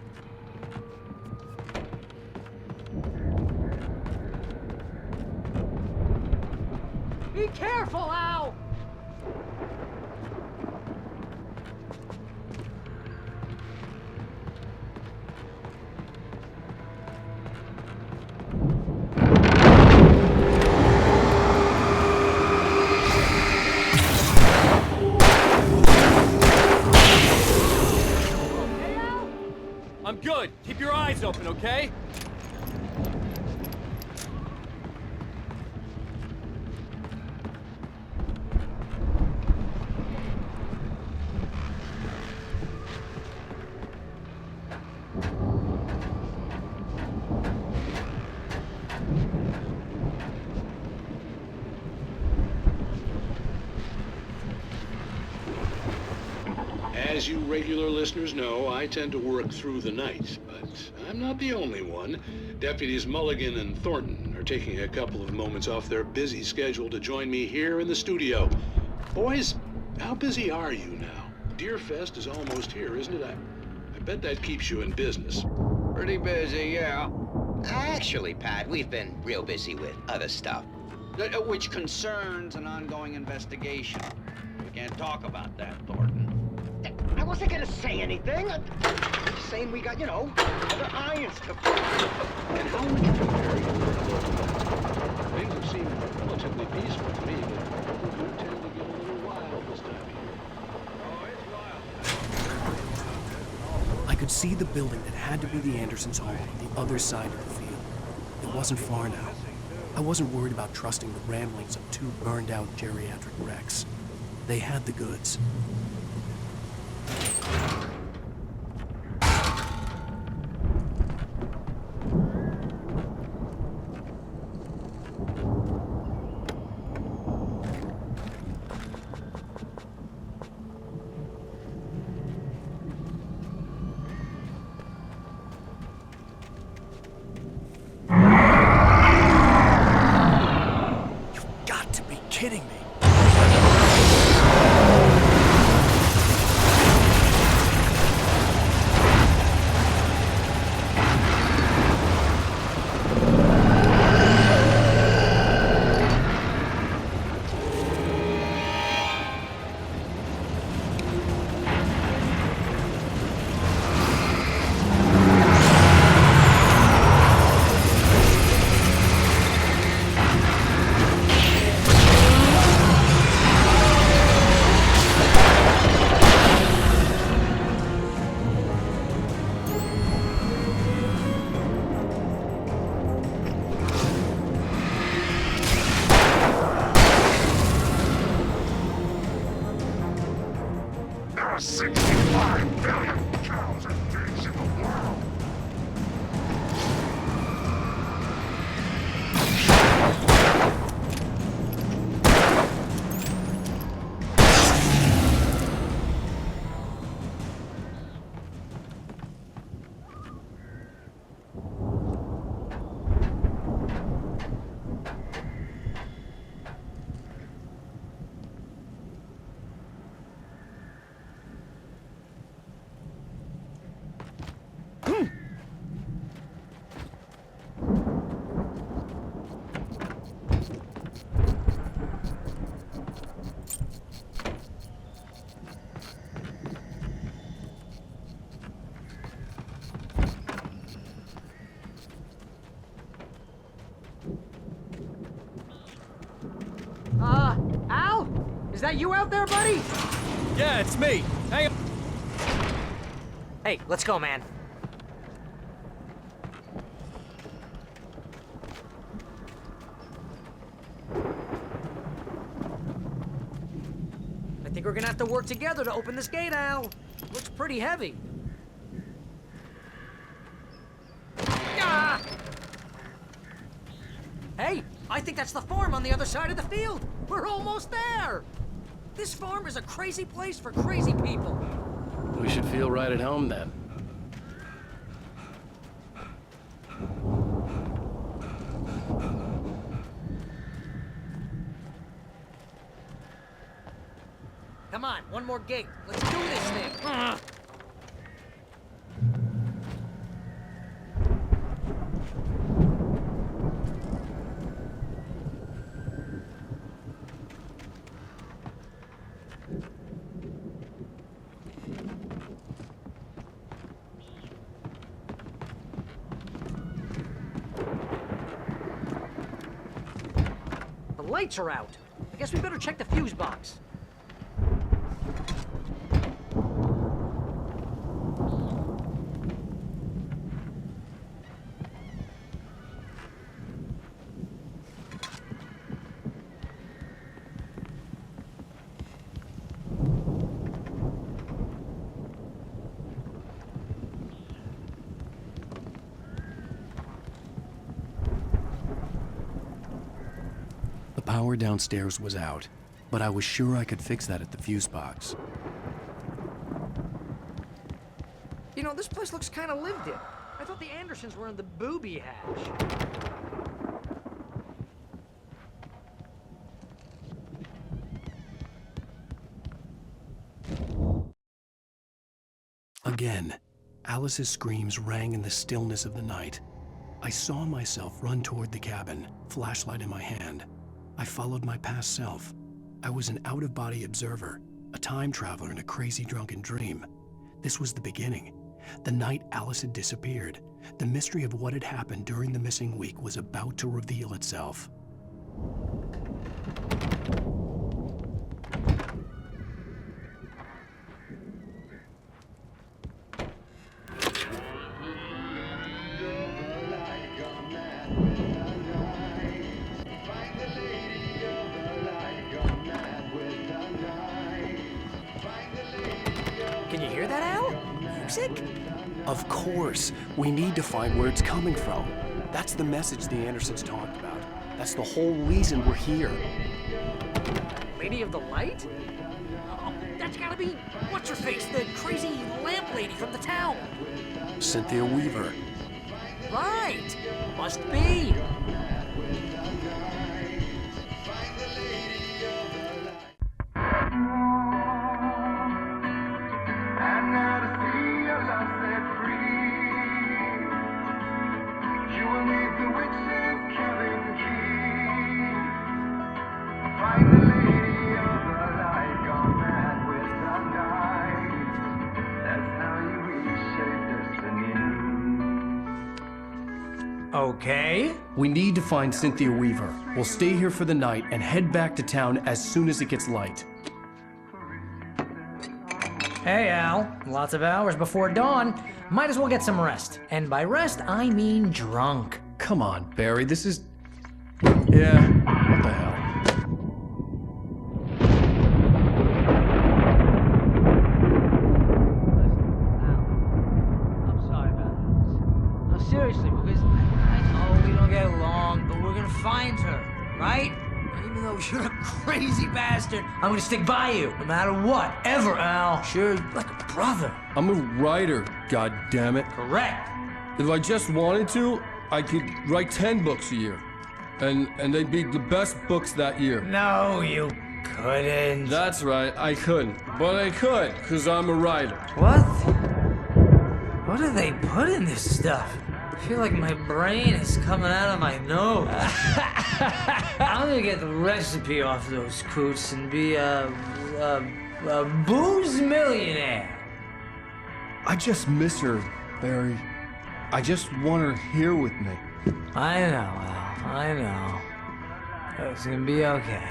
Be careful, Al! I'm good. Keep your eyes open, okay? As you regular listeners know, I tend to work through the night, but I'm not the only one. Deputies Mulligan and Thornton are taking a couple of moments off their busy schedule to join me here in the studio. Boys, how busy are you now? Deerfest is almost here, isn't it? I bet that keeps you in business. Pretty busy, yeah. Actually, Pat, we've been real busy with other stuff, which concerns an ongoing investigation. We can't talk about that, Thornton. I wasn't gonna say anything. I'm just saying we got, other irons to fire. And how would you compare it? Things have seemed relatively peaceful to me, but people do tend to get a little wild this time of year. I could see the building that had to be the Andersons' home on the other side of the field. It wasn't far now. I wasn't worried about trusting the ramblings of two burned-out geriatric wrecks. They had the goods. You've got to be kidding me. There are 65 billion cows and pigs in the world. Al? Is that you out there, buddy? Yeah, it's me. Hang on. Hey, let's go, man. I think we're gonna have to work together to open this gate, Al. Looks pretty heavy. Ah! Hey, I think that's the farm on the other side of the field. We're almost there. This farm is a crazy place for crazy people. We should feel right at home then. Come on, one more gate. Let's do this thing. The lights are out. I guess we better check the fuse box. The power downstairs was out, but I was sure I could fix that at the fuse box. You know, this place looks kind of lived in. I thought the Andersons were in the booby hatch. Again, Alice's screams rang in the stillness of the night. I saw myself run toward the cabin, flashlight in my hand. I followed my past self. I was an out-of-body observer, a time traveler in a crazy drunken dream. This was the beginning. The night Alice had disappeared. The mystery of what had happened during the missing week was about to reveal itself. Can you hear that, Al? Music? Of course. We need to find where it's coming from. That's the message the Andersons talked about. That's the whole reason we're here. Lady of the Light? Oh, that's gotta be, what's-her-face, the crazy lamp lady from the town. Cynthia Weaver. Right. Must be. Okay. We need to find Cynthia Weaver. We'll stay here for the night and head back to town as soon as it gets light. Hey, Al. Lots of hours before dawn. Might as well get some rest. And by rest, I mean drunk. Come on, Barry, this is... Yeah, what the hell? Seriously, because I know we don't get along, but we're gonna find her, right? Even though you're a crazy bastard, I'm gonna stick by you, no matter what, ever, Al. Sure, like a brother. I'm a writer, goddammit. Correct. If I just wanted to, I could write 10 books a year. And they'd be the best books that year. No, you couldn't. That's right, I couldn't. But I could, because I'm a writer. What? What do they put in this stuff? I feel like my brain is coming out of my nose. I'm gonna get the recipe off those coots and be a booze millionaire. I just miss her, Barry. I just want her here with me. I know, Al. I know. It's gonna be okay.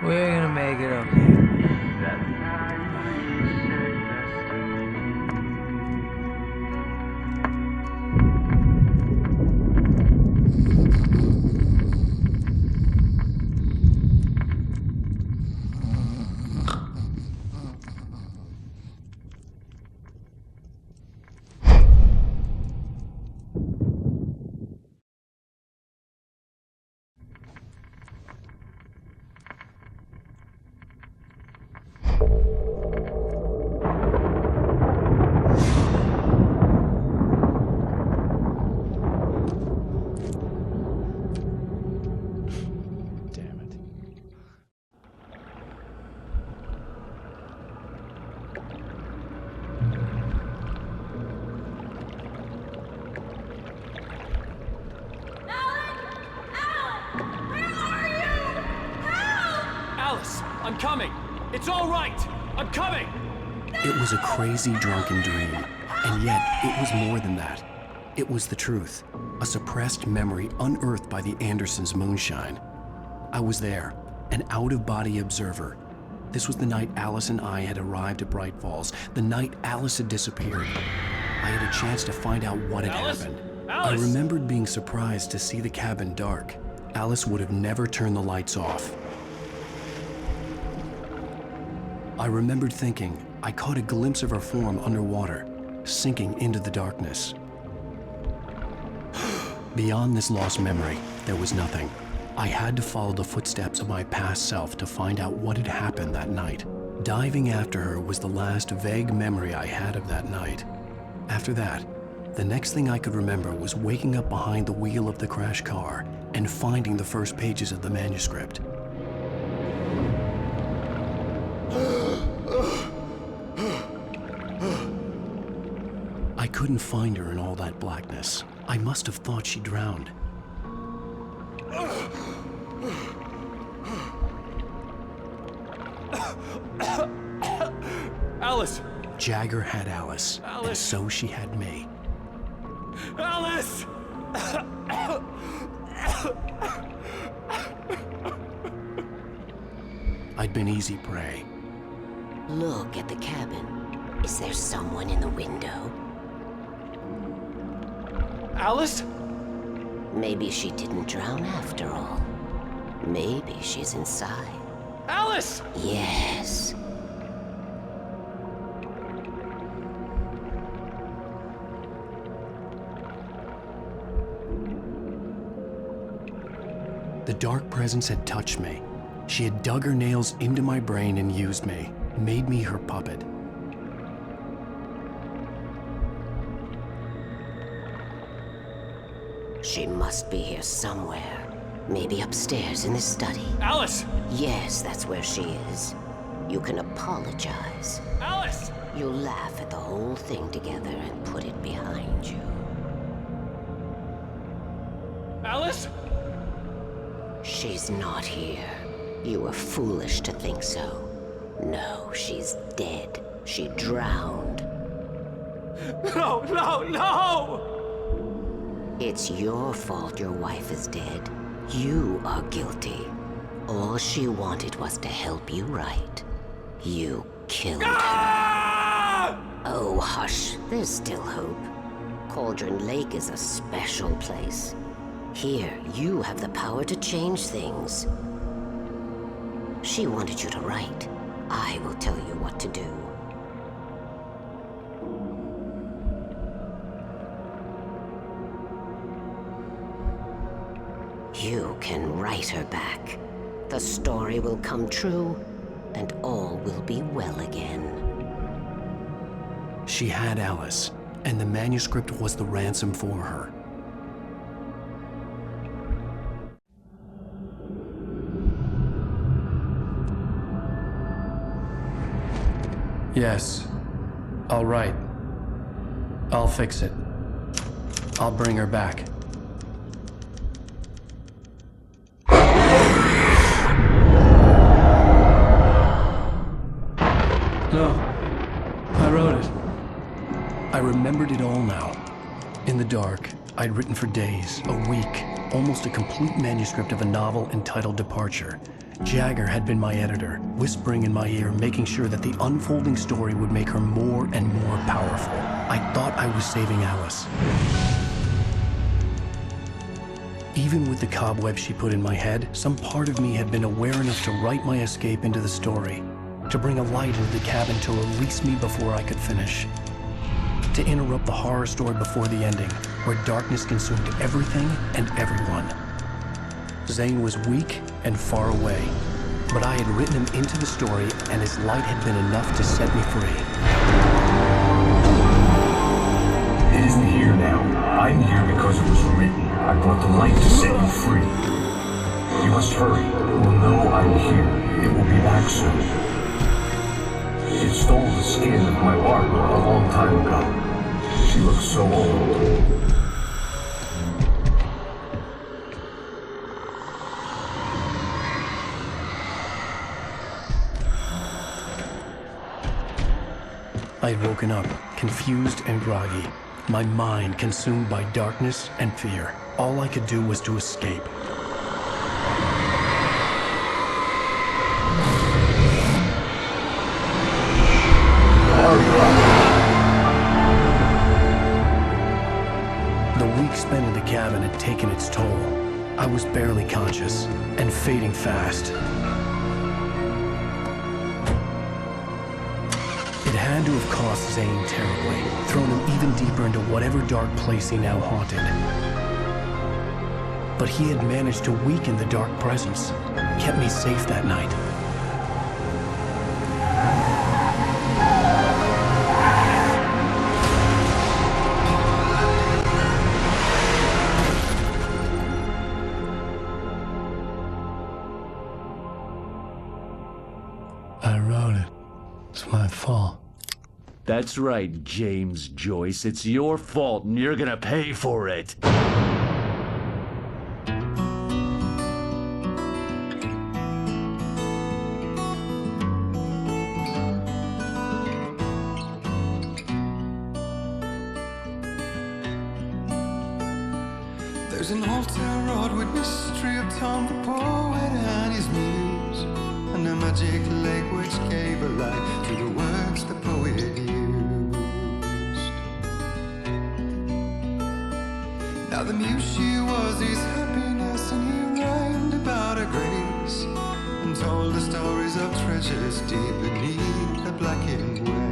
We're gonna make it okay. I'm coming! It's all right! I'm coming! It was a crazy, drunken dream, and yet it was more than that. It was the truth, a suppressed memory unearthed by the Andersons' moonshine. I was there, an out-of-body observer. This was the night Alice and I had arrived at Bright Falls, the night Alice had disappeared. I had a chance to find out what had happened. Alice! I remembered being surprised to see the cabin dark. Alice would have never turned the lights off. I remembered thinking I caught a glimpse of her form underwater, sinking into the darkness. Beyond this lost memory, there was nothing. I had to follow the footsteps of my past self to find out what had happened that night. Diving after her was the last vague memory I had of that night. After that, the next thing I could remember was waking up behind the wheel of the crashed car and finding the first pages of the manuscript. I couldn't find her in all that blackness. I must have thought she drowned. Alice! Jagger had Alice, and so she had me. Alice! I'd been easy prey. Look at the cabin. Is there someone in the window? Alice? Maybe she didn't drown after all. Maybe she's inside. Alice! Yes. The dark presence had touched me. She had dug her nails into my brain and used me, made me her puppet. She must be here somewhere. Maybe upstairs in this study. Alice! Yes, that's where she is. You can apologize. Alice! You'll laugh at the whole thing together and put it behind you. Alice? She's not here. You were foolish to think so. No, she's dead. She drowned. No, no, no! It's your fault your wife is dead. You are guilty. All she wanted was to help you right. You killed her. Oh, hush. There's still hope. Cauldron Lake is a special place. Here, you have the power to change things. She wanted you to write. I will tell you what to do. You can write her back. The story will come true, and all will be well again. She had Alice, and the manuscript was the ransom for her. Yes, I'll write. I'll fix it. I'll bring her back. No, I wrote it. I remembered it all now. In the dark, I'd written for days, a week, almost a complete manuscript of a novel entitled Departure. Jagger had been my editor, whispering in my ear, making sure that the unfolding story would make her more and more powerful. I thought I was saving Alice. Even with the cobwebs she put in my head, some part of me had been aware enough to write my escape into the story, to bring a light into the cabin to release me before I could finish, to interrupt the horror story before the ending, where darkness consumed everything and everyone. Zane was weak and far away, but I had written him into the story, and his light had been enough to set me free. It isn't here now. I'm here because it was written. I brought the light to set you free. You must hurry. It will know I'm here. It will be back soon. It stole the skin of my Barbara a long time ago. She looks so old. I had woken up, confused and groggy, my mind consumed by darkness and fear. All I could do was to escape. The week spent in the cabin had taken its toll. I was barely conscious and fading fast. It had to have cost Zane terribly, thrown him even deeper into whatever dark place he now haunted. But he had managed to weaken the dark presence, kept me safe that night. I wrote it. It's my fault. That's right, James Joyce. It's your fault, and you're gonna pay for it. There's an old town road with mystery of Tom the poet and his muse, and a magic lake which gave a life to the words the poet used. Now the muse she was his happiness, and he rhymed about her grace, and told the stories of treasures deep beneath the blackened waves.